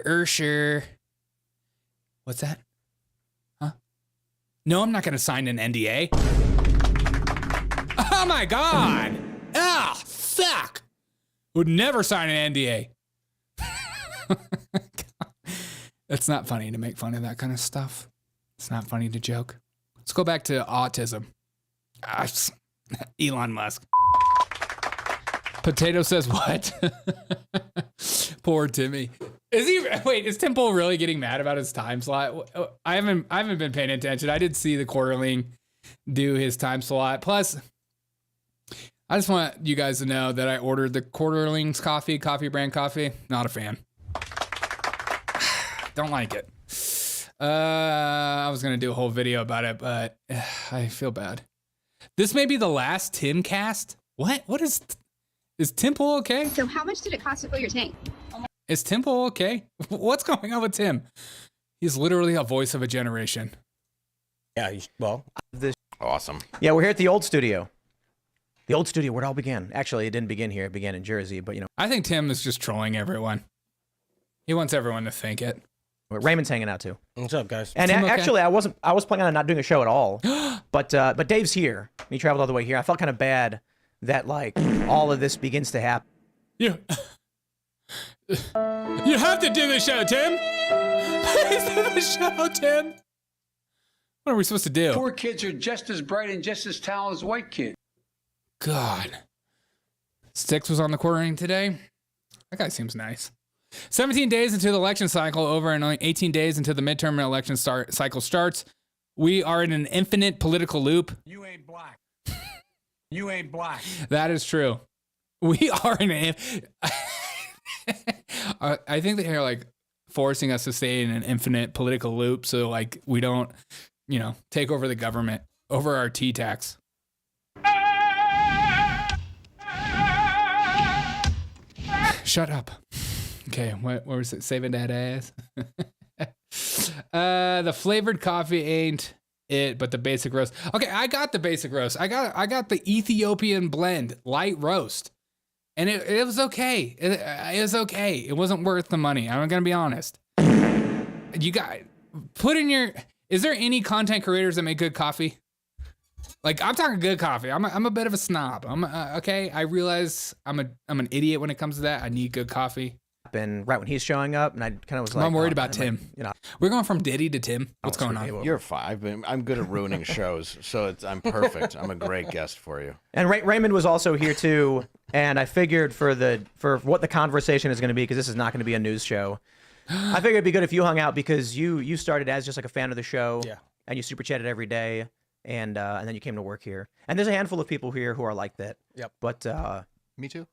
Ursher. What's that? Huh? No, I'm not going to sign an NDA. Oh, my God. Ah, fuck. Would never sign an NDA. It's not funny to make fun of that kind of stuff. It's not funny to joke. Let's go back to autism. Elon Musk. Potato says what? Poor Timmy. Is Tim Pool really getting mad about his time slot? I haven't been paying attention. I did see the Quarterling do his time slot. Plus, I just want you guys to know that I ordered the Quarterling's coffee brand coffee. Not a fan. Don't like it. I was gonna do a whole video about it, but I feel bad. This may be the last Tim cast. What is Tim Pool okay? So how much did it cost to fill your tank? Is Tim Pool okay? What's going on with Tim? He's literally a voice of a generation. Yeah, this awesome. Yeah, we're here at the old studio. The old studio where it all began. Actually, it didn't begin here. It began in Jersey, but you know. I think Tim is just trolling everyone. He wants everyone to think it. Raymond's hanging out too. What's up, guys? And actually, I was planning on not doing a show at all, but Dave's here. He traveled all the way here. I felt kind of bad that like all of this begins to happen. Yeah. You have to do the show, Tim. Please do the show, Tim. What are we supposed to do? Poor kids are just as bright and just as talented as white kids. God. Styx was on the Quartering today. That guy seems nice. 17 days into the election cycle, over and only 18 days into the midterm election cycle starts, we are in an infinite political loop. You ain't black. You ain't black. That is true. We are in an... I think they're like forcing us to stay in an infinite political loop so like we don't, take over the government, over our T-tax. Shut up. Okay, what was it? Saving that ass? The flavored coffee ain't it, but the basic roast. Okay, I got the basic roast. I got the Ethiopian blend light roast, and it was okay. It was okay. It wasn't worth the money. I'm gonna be honest. You got put in your. Is there any content creators that make good coffee? Like I'm talking good coffee. I'm a bit of a snob. Okay. I realize I'm an idiot when it comes to that. I need good coffee. And right when he's showing up, and I kind of was like, I'm worried about Tim. We're going from Diddy to Tim. What's going on? You're fine. I'm good at ruining shows, so I'm perfect. I'm a great guest for you. And Raymond was also here too, and I figured for what the conversation is going to be, because this is not going to be a news show. I figured it'd be good if you hung out because you started as just like a fan of the show, and you super chatted every day, and then you came to work here. And there's a handful of people here who are like that. Yep. But me too.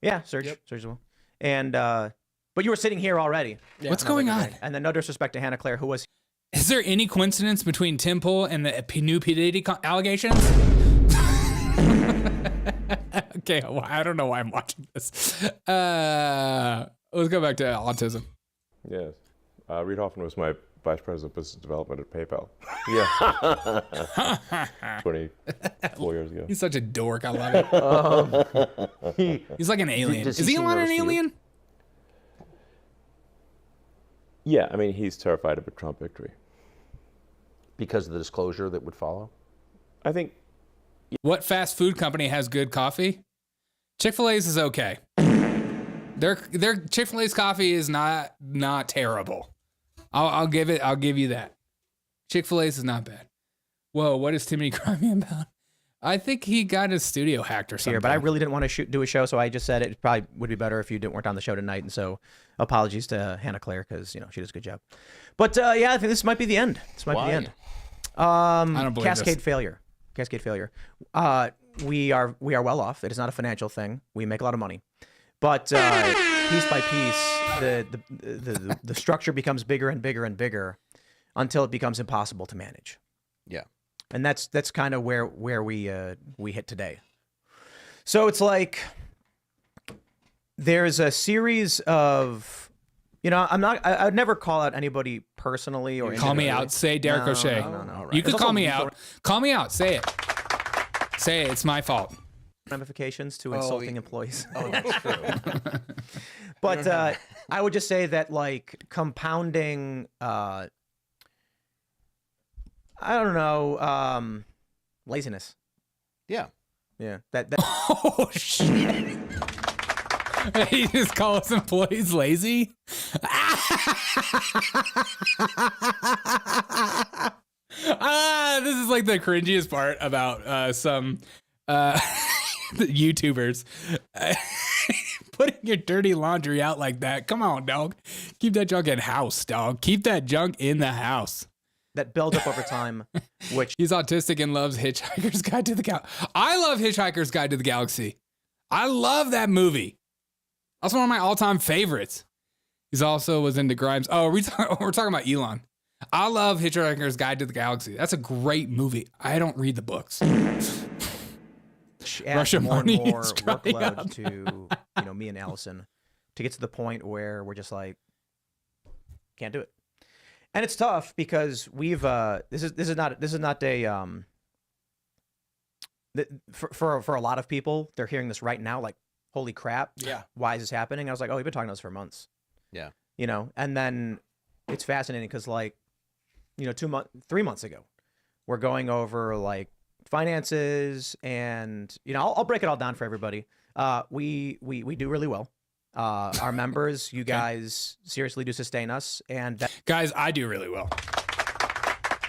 Yeah, Serge as well. And but you were sitting here already. Yeah, what's going on? And then no disrespect to Hannah Claire, who was. Is there any coincidence between Tim Pool and the new P. Diddy allegations? Okay, well, I don't know why I'm watching this. Let's go back to autism. Yes. Reid Hoffman was my vice president of business development at PayPal. Yeah. 24 years ago. He's such a dork. I love it. He's like an alien. Is Elon an alien? Yeah, I mean, he's terrified of a Trump victory. Because of the disclosure that would follow? I think. What fast food company has good coffee? Chick-fil-A's is okay. Their Chick-fil-A's coffee is not terrible. I'll give you that. Chick-fil-A's is not bad. Whoa, what is Timmy crying about? I think he got his studio hacked or something. Here, but I really didn't want to do a show, so I just said it probably would be better if you weren't on the show tonight. And so, apologies to Hannah Claire because she does a good job. But yeah, I think this might be the end. This might be the end. I don't believe Cascade this. failure. Cascade failure. We are well off. It is not a financial thing. We make a lot of money, But piece by piece, the structure becomes bigger and bigger and bigger until it becomes impossible to manage. Yeah. And that's kind of where we hit today. So it's like there's a series of, I would never call out anybody personally or call me out. Say Derek O'Shea. No. You could call me out. Call me out. Say it. Say it. It's my fault. Ramifications to insulting employees. Oh, that's true. But I would just say that like compounding, I don't know, laziness. Yeah. Yeah. That. Oh shit. You just call us employees lazy? This is like the cringiest part about some YouTubers. Putting your dirty laundry out like that. Come on, dog. Keep that junk in house, dog. Keep that junk in the house. That builds up over time, which... He's autistic and loves Hitchhiker's Guide to the Galaxy. I love Hitchhiker's Guide to the Galaxy. I love that movie. That's one of my all-time favorites. He's also was into Grimes. Oh, we're talking about Elon. I love Hitchhiker's Guide to the Galaxy. That's a great movie. I don't read the books. Russia more and more workload to me and Allison to get to the point where we're just like can't do it, and it's tough because we've this is not a for a lot of people, they're hearing this right now like, holy crap, why is this happening? I was like, oh, you've been talking to us for months. Yeah. And then it's fascinating because like 3 months ago we're going over like finances, and I'll break it all down for everybody. We do really well. Our members, you guys seriously do sustain us, and guys, I do really well.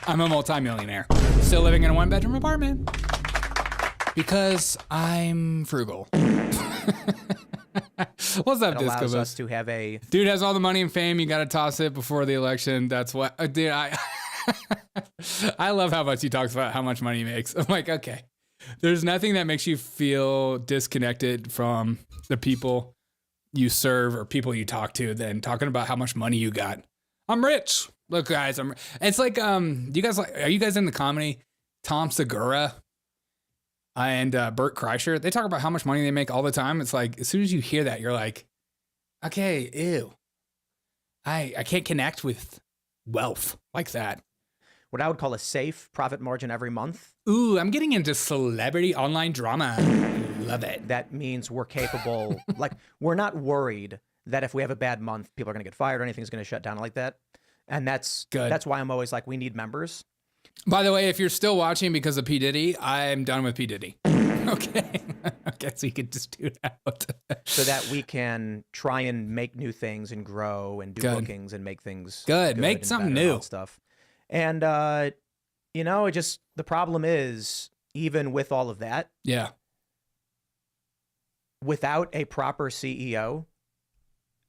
I'm a multimillionaire, still living in a 1-bedroom apartment because I'm frugal. What's up, Disco? Allows us to have a dude has all the money and fame. You got to toss it before the election. That's what, dude. I love how much he talks about how much money he makes. I'm like, okay, there's nothing that makes you feel disconnected from the people you serve or people you talk to than talking about how much money you got. I'm rich. Look, guys, it's like, are you guys in the comedy? Tom Segura and Bert Kreischer, they talk about how much money they make all the time. It's like, as soon as you hear that, you're like, okay, ew. I can't connect with wealth like that. What I would call a safe profit margin every month. Ooh, I'm getting into celebrity online drama. Love it. That means we're capable, like, we're not worried that if we have a bad month, people are going to get fired or anything's going to shut down like that. And that's good. That's why I'm always like, we need members. By the way, if you're still watching because of P. Diddy, I'm done with P. Diddy. Okay. Okay, so you could just do that. So that we can try and make new things and grow and do bookings and make things good. Make something new stuff. And, it just, the problem is, even with all of that, without a proper CEO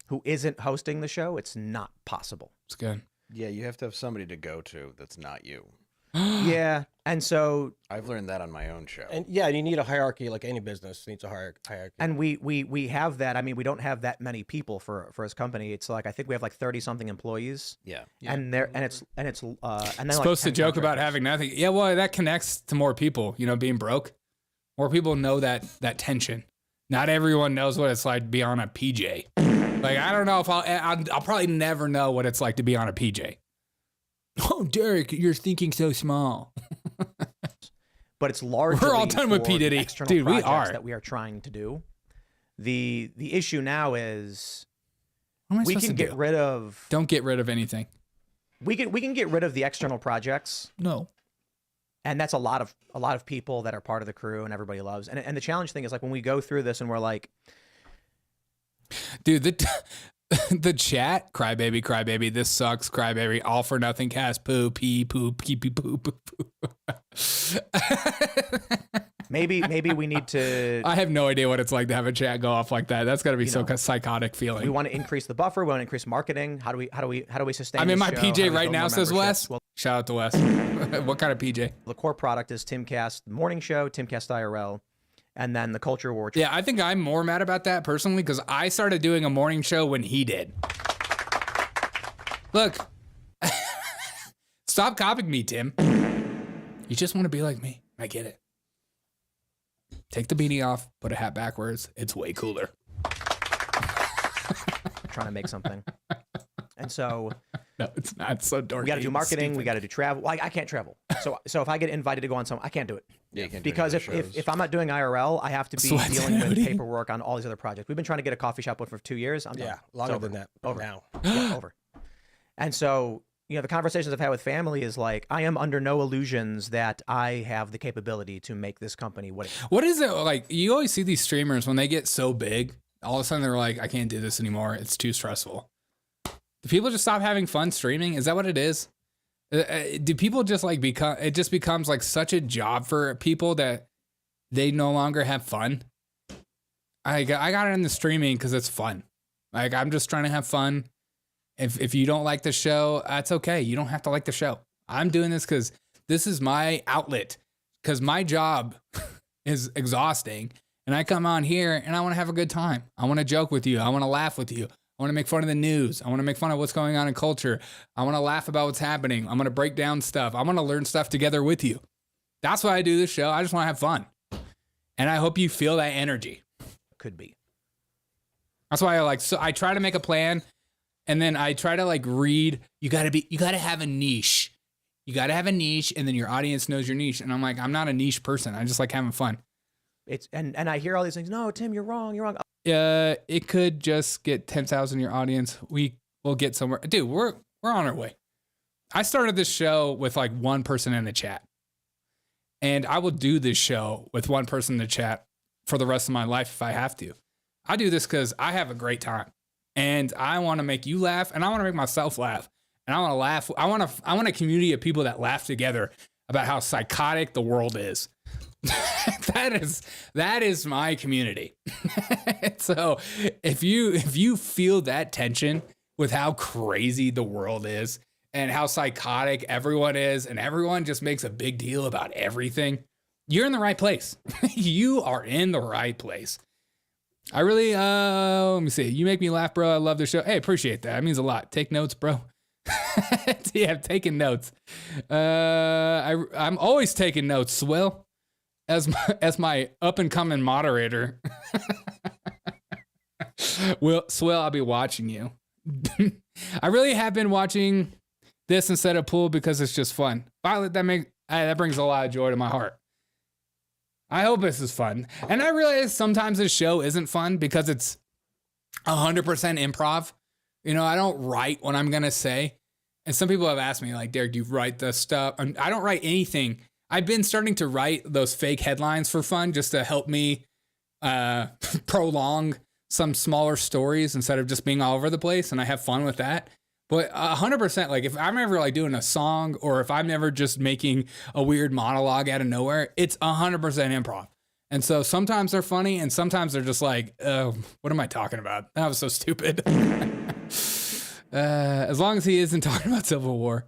who isn't hosting the show, it's not possible. It's good. Yeah, you have to have somebody to go to that's not you. Yeah, and so I've learned that on my own show. And yeah, you need a hierarchy, like any business needs a hierarchy. And we have that. I mean, we don't have that many people for his company. It's like I think we have like 30 something employees. Yeah. And it's then supposed like to joke about having nothing. Yeah, well, that connects to more people. Being broke, more people know that tension. Not everyone knows what it's like to be on a PJ. Like I don't know if I'll probably never know what it's like to be on a PJ. Oh, Derek, you're thinking so small. But it's largely we're all done with P. Diddy, dude. We are that we are trying to do. The issue now is we can get rid of. Don't get rid of anything. We can get rid of the external projects. No. And that's a lot of people that are part of the crew and everybody loves. And the challenge thing is like when we go through this and we're like, dude, the chat, crybaby, this sucks, crybaby, all for nothing cast, poo, pee, poo, pee, pee, poo, poo, poo. Maybe we need to. I have no idea what it's like to have a chat go off like that. That's got to be so psychotic feeling. We want to increase the buffer. We want to increase marketing. How do we sustain? I'm in my show? PJ right now, says Wes. Well, shout out to Wes. What kind of PJ? The core product is Timcast Morning Show, Timcast IRL, and then the culture war. Yeah, I think I'm more mad about that personally because I started doing a morning show when he did. Look, stop copying me, Tim. You just want to be like me. I get it. Take the beanie off, put a hat backwards. It's way cooler. Trying to make something. And so no, it's not. It's so dark. We got to do marketing. We got to do travel. Well, I can't travel. So if I get invited to go on some, I can't do it. Yeah, you can't do because if I'm not doing IRL, I have to be dealing with paperwork on all these other projects. We've been trying to get a coffee shop for 2 years. I'm done. Longer than that. Over now. Yeah, over. And so, you know, the conversations I've had with family is like, I am under no illusions that I have the capability to make this company what is it like? You always see these streamers when they get so big, all of a sudden they're like, I can't do this anymore. It's too stressful. Do people just stop having fun streaming? Is that what it is? Do people just like it just becomes like such a job for people that they no longer have fun? I got into streaming because it's fun. Like, I'm just trying to have fun. If you don't like the show, that's okay. You don't have to like the show. I'm doing this because this is my outlet, because my job is exhausting. And I come on here and I want to have a good time. I want to joke with you. I want to laugh with you. I want to make fun of the news. I want to make fun of what's going on in culture. I want to laugh about what's happening. I'm going to break down stuff. I want to learn stuff together with you. That's why I do this show. I just want to have fun. And I hope you feel that energy. Could be. That's why I try to make a plan. And then I try to like read, you got to have a niche. You got to have a niche, and then your audience knows your niche. And I'm like, I'm not a niche person. I just like having fun. And I hear all these things. No, Tim, you're wrong. You're wrong. It could just get 10,000 in your audience. We will get somewhere. Dude, we're on our way. I started this show with like one person in the chat. And I will do this show with one person in the chat for the rest of my life if I have to. I do this because I have a great time. And I want to make you laugh, and I want to make myself laugh. And I want to laugh. I want a community of people that laugh together about how psychotic the world is. That is my community. So if you feel that tension with how crazy the world is and how psychotic everyone is, and everyone just makes a big deal about everything, you're in the right place. You are in the right place. I really, let me see. You make me laugh, bro. I love the show. Hey, appreciate that. That means a lot. Take notes, bro. Yeah, I'm taking notes. I'm always taking notes, Swill, as my up and coming moderator. Swill, I'll be watching you. I really have been watching this instead of pool because it's just fun. Violet, that brings a lot of joy to my heart. I hope this is fun. And I realize sometimes this show isn't fun because it's 100% improv. You know, I don't write what I'm going to say. And some people have asked me, like, Derek, do you write the stuff? I don't write anything. I've been starting to write those fake headlines for fun just to help me prolong some smaller stories instead of just being all over the place. And I have fun with that. But 100%, like if I'm ever like doing a song, or if I'm never just making a weird monologue out of nowhere, it's 100% improv. And so sometimes they're funny, and sometimes they're just like, oh, what am I talking about? That was so stupid. As long as he isn't talking about Civil War.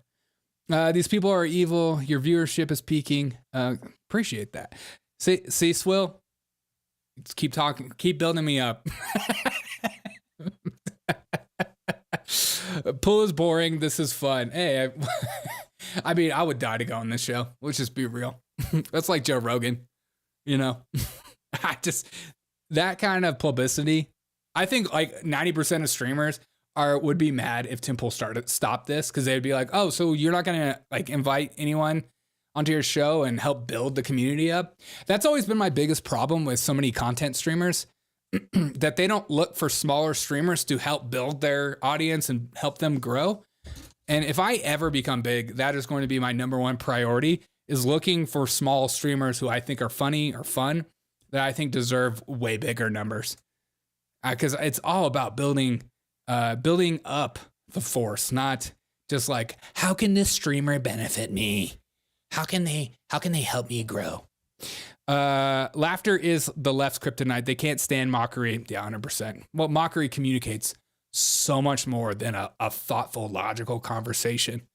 These people are evil. Your viewership is peaking. Appreciate that. See, Swill, keep talking, keep building me up. Pool is boring. This is fun. Hey, I mean, I would die to go on this show. Let's just be real. That's like Joe Rogan, you know. That kind of publicity. I think like 90% of streamers would be mad if Tim Pool stopped this, because they'd be like, oh, so you're not gonna like invite anyone onto your show and help build the community up. That's always been my biggest problem with so many content streamers. That they don't look for smaller streamers to help build their audience and help them grow. And if I ever become big, that is going to be my number one priority, is looking for small streamers who I think are funny or fun, that I think deserve way bigger numbers. Because it's all about building up the force, not just like, how can this streamer benefit me? How can they help me grow? Laughter is the left's kryptonite. They can't stand mockery. Yeah, 100%. Well, mockery communicates so much more than a thoughtful, logical conversation.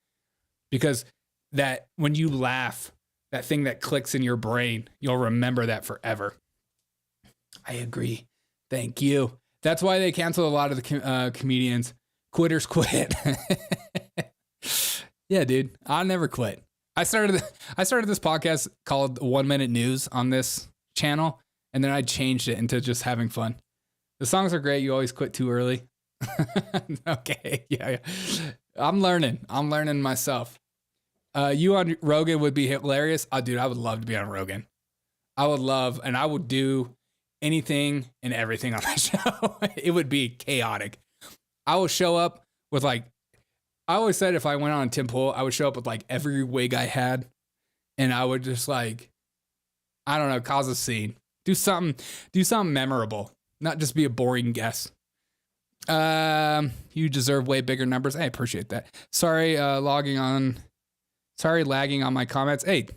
Because that when you laugh, that thing that clicks in your brain, you'll remember that forever. I agree. Thank you. That's why they cancel a lot of the comedians. Quitters quit. Yeah, dude. I'll never quit. I started this podcast called 1 Minute News on this channel, and then I changed it into just having fun. The songs are great. You always quit too early. Okay. Yeah. I'm learning myself. You on Rogan would be hilarious. Oh, dude, I would love to be on Rogan. I would do anything and everything on that show. It would be chaotic. I will show up with I always said if I went on Tim Pool, I would show up with every wig I had, and I would just I don't know, cause a scene. Do something memorable, not just be a boring guest. You deserve way bigger numbers. I appreciate that. Sorry, lagging on my comments. Hey,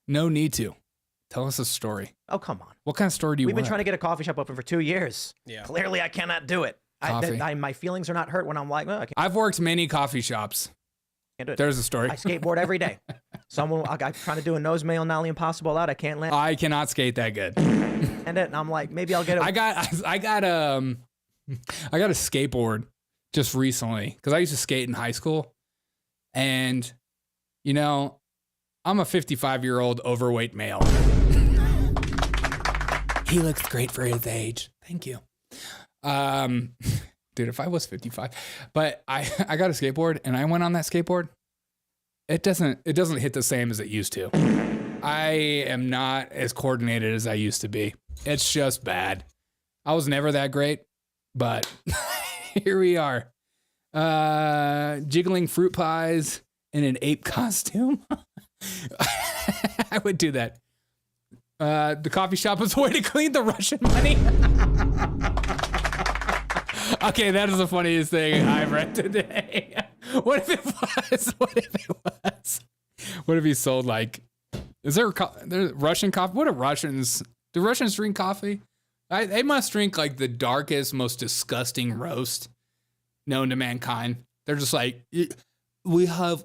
no need to. Tell us a story. Oh, come on. What kind of story do you want? We've been trying to get a coffee shop open for 2 years. Yeah. Clearly, I cannot do it. My feelings are not hurt when I'm like, well, I can't. I've worked many coffee shops. Can't do it. There's a story. I skateboard every day. I'm trying to do a nose mail nollie impossible out. I can't land. I cannot skate that good. And I'm like, maybe I'll get it. I got a skateboard just recently because I used to skate in high school, and I'm a 55-year-old overweight male. He looks great for his age. Thank you. Dude, if I was 55, but I got a skateboard and I went on that skateboard. It doesn't hit the same as it used to. I am not as coordinated as I used to be. It's just bad. I was never that great, but here we are. Jiggling fruit pies in an ape costume. I would do that. The coffee shop was a way to clean the Russian money. Okay, that is the funniest thing I've read today. What if it was? What if he sold is there Russian coffee? What are Russians? Do Russians drink coffee? They must drink the darkest, most disgusting roast known to mankind. They're just we have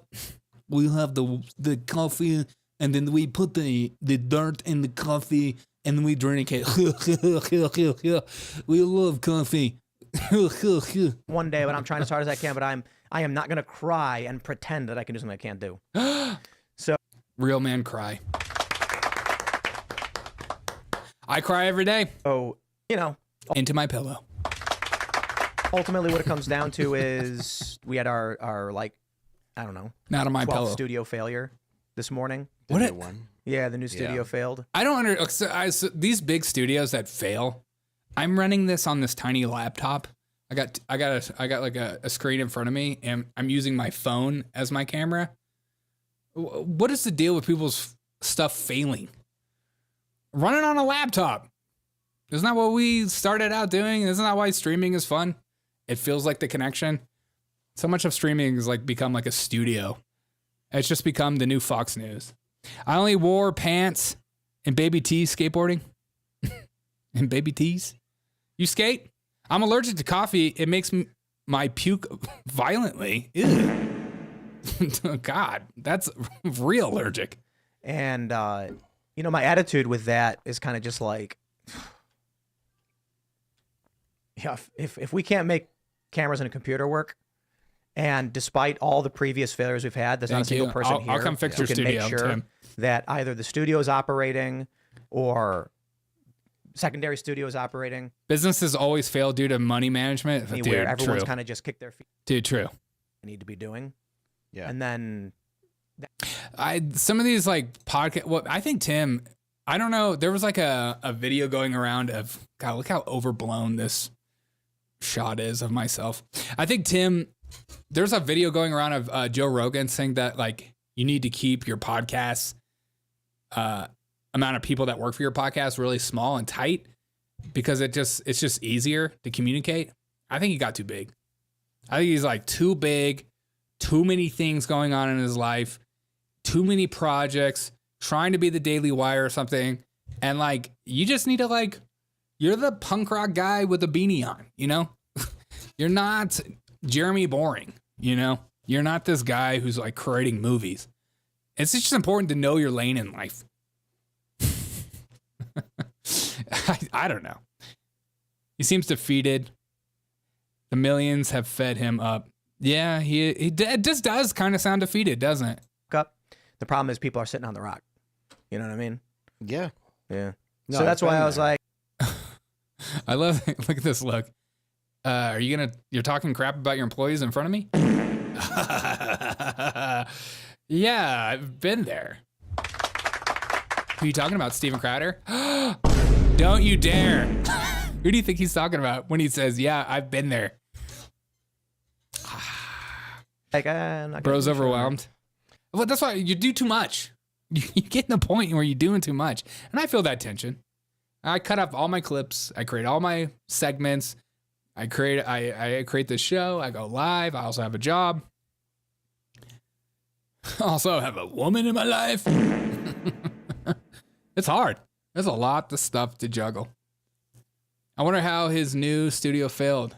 the coffee, and then we put the dirt in the coffee, and then we drink it. We love coffee. One day, but I'm trying as hard as I can, but I am not going to cry and pretend that I can do something I can't do. So real man cry. I cry every day. Oh, into my pillow. Ultimately, what it comes down to is we had our I don't know, not on my pillow studio failure this morning. One? Yeah, the new studio failed. I don't understand. These big studios that fail. I'm running this on this tiny laptop. I got a screen in front of me, and I'm using my phone as my camera. What is the deal with people's stuff failing? Run it on a laptop. Isn't that what we started out doing? Isn't that why streaming is fun? It feels like the connection. So much of streaming is become a studio. It's just become the new Fox News. I only wore pants and baby tees skateboarding. And baby tees. You skate? I'm allergic to coffee. It makes my puke violently. Ew. God, that's real allergic. And, my attitude with that is kind of just if we can't make cameras and a computer work, and despite all the previous failures we've had, there's not a single person here I'll come fix your who can studio, make sure Tim. that either the studio is operating or secondary studio is operating. Businesses always fail due to money management. Dude, where everyone's true. kind of just kicked their feet. Dude, true. They need to be doing. Yeah. And then some of these podcast. Well, I think Tim. I don't know. There was a video going around of God. Look how overblown this shot is of myself. I think Tim. There's a video going around of Joe Rogan saying that you need to keep your podcast amount of people that work for your podcast really small and tight because it's just easier to communicate. I think he got too big. I think he's too big, too many things going on in his life, too many projects, trying to be the Daily Wire or something. And you just need to you're the punk rock guy with a beanie on, You're not Jeremy Boring, You're not this guy who's creating movies. It's just important to know your lane in life. I don't know. He seems defeated. The millions have fed him up. Yeah, he just does kind of sound defeated, doesn't it? The problem is people are sitting on the rock. You know what I mean? Yeah. Yeah. No, So that's why I was like, I love, look at this look. You're talking crap about your employees in front of me? Yeah, I've been there. Who are you talking about, Steven Crowder? Don't you dare. Who do you think he's talking about when he says, yeah, I've been there? I'm not Bro's gonna- overwhelmed. Well, that's why you do too much. You get in a point where you're doing too much. And I feel that tension. I cut up all my clips. I create all my segments. I create this show. I go live. I also have a job. I also have a woman in my life. It's hard. There's a lot of stuff to juggle. I wonder how his new studio failed.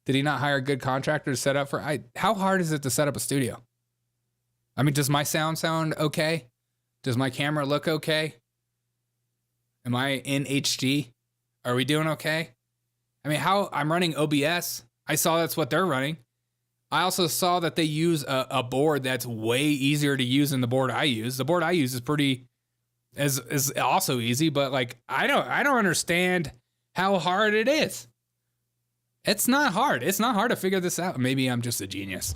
Did he not hire a good contractor to set up for? How hard is it to set up a studio? I mean, does my sound okay? Does my camera look okay? Am I in HD? Are we doing okay? I mean, I'm running OBS. I saw that's what they're running. I also saw that they use a board that's way easier to use than the board I use. The board I use is also easy, but like I don't understand how hard it is. It's not hard. It's not hard to figure this out. Maybe I'm just a genius.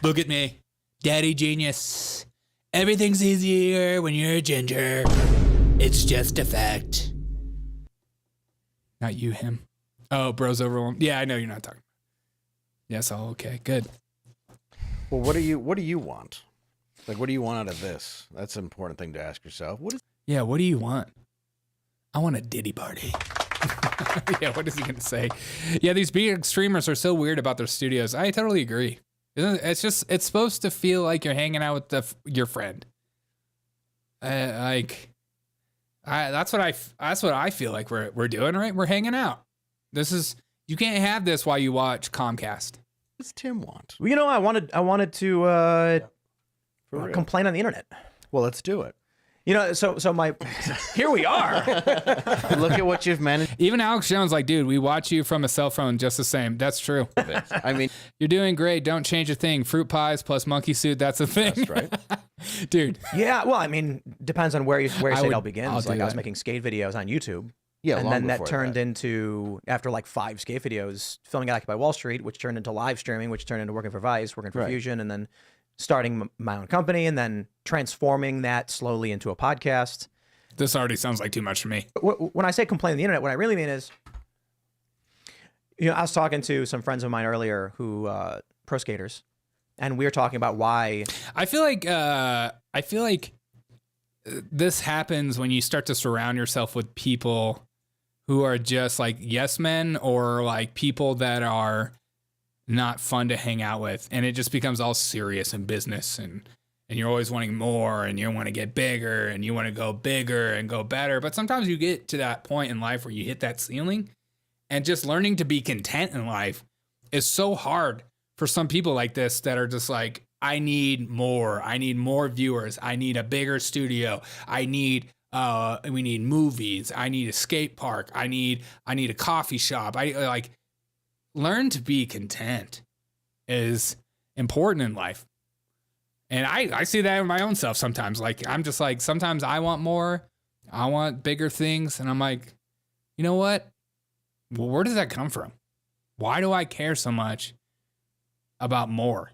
Look at me. Daddy genius. Everything's easier when you're a ginger. It's just a fact. Not you, him. Oh, bro's overwhelmed. Yeah, I know you're not talking. Yes, all okay. Good. Well, what do you want? Like, what do you want out of this? That's an important thing to ask yourself. What do you want? I want a Diddy party. Yeah, what is he going to say? Yeah, these big streamers are so weird about their studios. I totally agree. It's supposed to feel like you're hanging out with your friend. That's what I feel like we're doing, right? We're hanging out. You can't have this while you watch Comcast. What does Tim want? Well, I wanted to complain on the internet. Well, let's do it. Here we are. Look at what you've managed. Even Alex Jones, like, dude, we watch you from a cell phone just the same. That's true. I mean, you're doing great. Don't change a thing. Fruit pies plus monkey suit. That's a thing. That's right. Dude. Yeah. Well, I mean, depends on where you say it all begins. I was making skate videos on YouTube. Yeah. And then that turned into, after like 5 skate videos, filming at Occupy Wall Street, which turned into live streaming, which turned into working for Vice, working for Fusion, and then starting my own company, and then transforming that slowly into a podcast. This already sounds like too much for me. When I say complain on the internet, what I really mean is, I was talking to some friends of mine earlier who pro skaters, and we were talking about why. I feel like this happens when you start to surround yourself with people who are just like yes men, or like people that are not fun to hang out with, and it just becomes all serious and business, and you're always wanting more, and you want to get bigger, and you want to go bigger and go better. But sometimes you get to that point in life where you hit that ceiling, and just learning to be content in life is so hard for some people like this that are just like, I need more viewers, I need a bigger studio, we need movies, I need a skate park, I need a coffee shop. Learn to be content is important in life. And I see that in my own self sometimes. Like, I'm just like, sometimes I want more. I want bigger things. And I'm like, you know what? Well, where does that come from? Why do I care so much about more?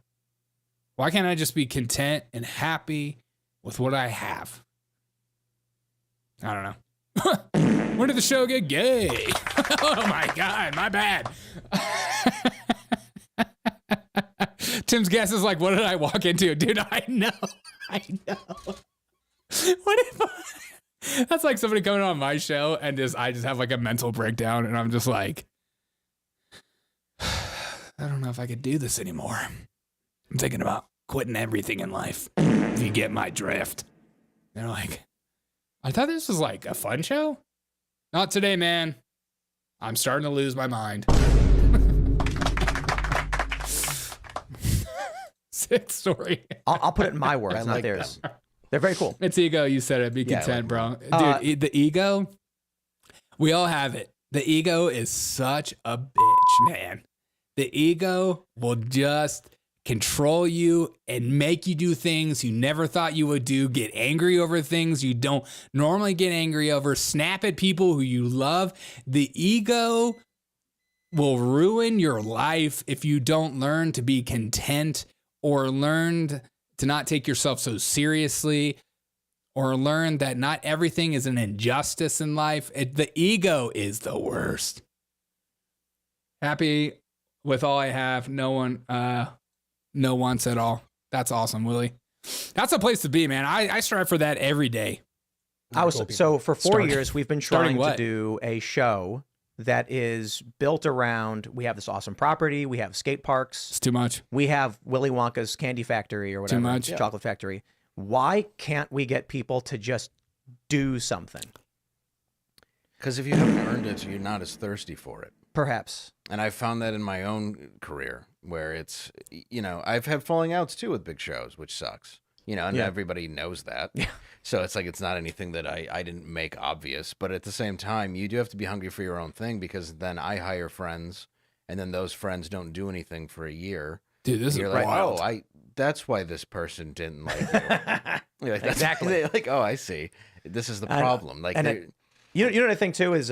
Why can't I just be content and happy with what I have? I don't know. When did the show get gay? Oh my God, my bad. Tim's guess is like, what did I walk into? Dude, I know. That's like somebody coming on my show and I just have like a mental breakdown, and I'm just like, I don't know if I could do this anymore. I'm thinking about quitting everything in life. If you get my drift. They're like, I thought this was like a fun show. Not today, man. I'm starting to lose my mind. Sick story. I'll put it in my words, not theirs. They're very cool. It's ego. You said it. Be content, bro. Dude, the ego, we all have it. The ego is such a bitch, man. The ego will just control you and make you do things you never thought you would do, get angry over things you don't normally get angry over, snap at people who you love. The ego will ruin your life if you don't learn to be content or learn to not take yourself so seriously or learn that not everything is an injustice in life. The ego is the worst. Happy with all I have. No wants at all. That's awesome, Willie. That's a place to be, man. I strive for that every day. So for 4 years, we've been trying to do a show that is built around, we have this awesome property, we have skate parks. It's too much. We have Willy Wonka's candy factory or whatever. Too much. Chocolate factory. Why can't we get people to just do something? Because if you haven't earned it, you're not as thirsty for it. Perhaps. And I've found that in my own career where it's, I've had falling outs too with big shows, which sucks. And everybody knows that. Yeah. So it's like, it's not anything that I didn't make obvious. But at the same time, you do have to be hungry for your own thing, because then I hire friends and then those friends don't do anything for a year. Dude, this is like, wild. oh, that's why this person didn't like you. Like, exactly. Like, oh, I see. This is the problem. Like, you know what I think too is,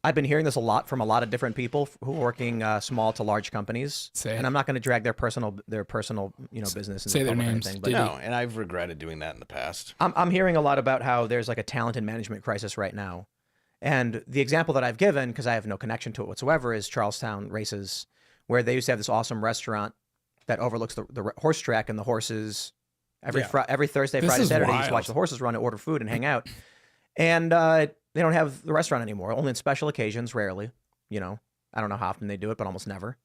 I've been hearing this a lot from a lot of different people who are working small to large companies, and I'm not going to drag their personal business. Say their names. Anything, but no, and I've regretted doing that in the past. I'm hearing a lot about how there's like a talent and management crisis right now, and the example that I've given, because I have no connection to it whatsoever, is Charlestown races, where they used to have this awesome restaurant that overlooks the horse track, and the horses every Thursday, Friday, Saturday, you used to watch the horses run and order food and hang out, and they don't have the restaurant anymore, only on special occasions, rarely. I don't know how often they do it, but almost never.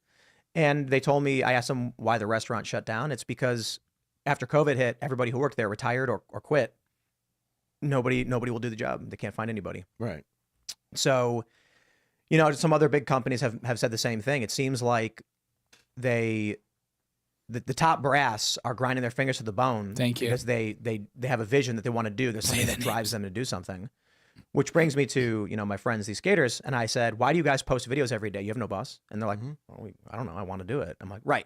And they told me, I asked them why the restaurant shut down. It's because after COVID hit, everybody who worked there retired or quit. Nobody will do the job. They can't find anybody. Right. So, some other big companies have said the same thing. It seems like the top brass are grinding their fingers to the bone. Thank you. Because they have a vision that they want to do. There's something that drives them to do something. Which brings me to, my friends, these skaters. And I said, why do you guys post videos every day? You have no boss. And they're like, I don't know. I want to do it. I'm like, right.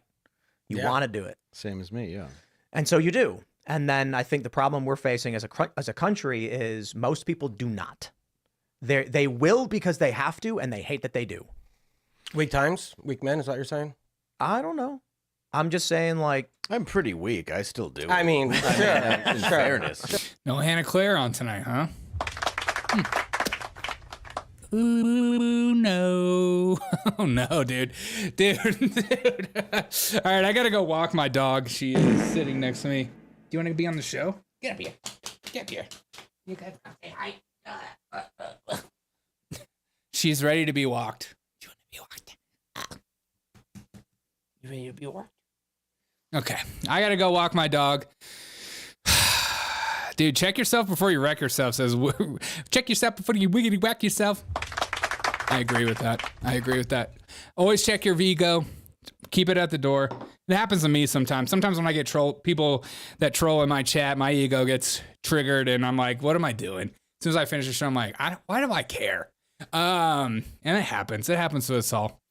You want to do it. Same as me. Yeah. And so you do. And then I think the problem we're facing as a country is most people do not. They will because they have to, and they hate that they do. Weak times? Weak men? Is that what you're saying? I don't know. I'm just saying, like, I'm pretty weak. I still do. I mean, in fairness. No Hannah Claire on tonight, huh? Ooh, no. Oh, no, dude. Dude. All right, I got to go walk my dog. She is sitting next to me. Do you want to be on the show? Get up here. Get up here. You guys say hi. She's ready to be walked. You want to be walked? You ready to be walked? Okay, I got to go walk my dog. Dude, check yourself before you wreck yourself, says, check yourself before you wiggity whack yourself. I agree with that. Always check your ego. Keep it at the door. It happens to me sometimes. Sometimes when I get people that troll in my chat, my ego gets triggered and I'm like, what am I doing? As soon as I finish the show, I'm like, why do I care? And it happens. It happens to us all.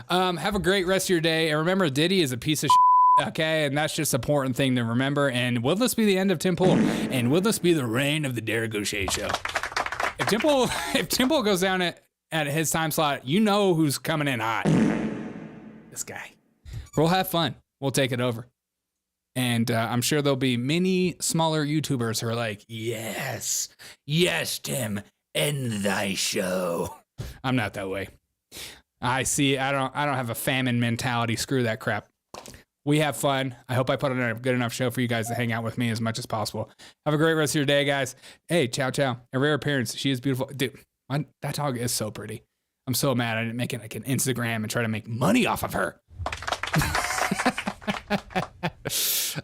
Have a great rest of your day. And remember, Diddy is a piece of shit. Okay, and that's just an important thing to remember. And will this be the end of Tim Pool? And will this be the reign of the Derek Gaucher show? If Tim Pool goes down at his time slot, you know who's coming in hot. This guy. We'll have fun. We'll take it over. And I'm sure there'll be many smaller YouTubers who are like, yes, Tim, end thy show. I'm not that way. I don't have a famine mentality. Screw that crap. We have fun. I hope I put on a good enough show for you guys to hang out with me as much as possible. Have a great rest of your day, guys. Hey, ciao. A rare appearance. She is beautiful. Dude, that dog is so pretty. I'm so mad I didn't make it like an Instagram and try to make money off of her.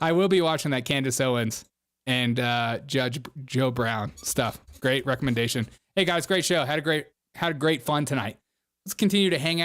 I will be watching that Candace Owens and Judge Joe Brown stuff. Great recommendation. Hey, guys, great show. Had a great fun tonight. Let's continue to hang out.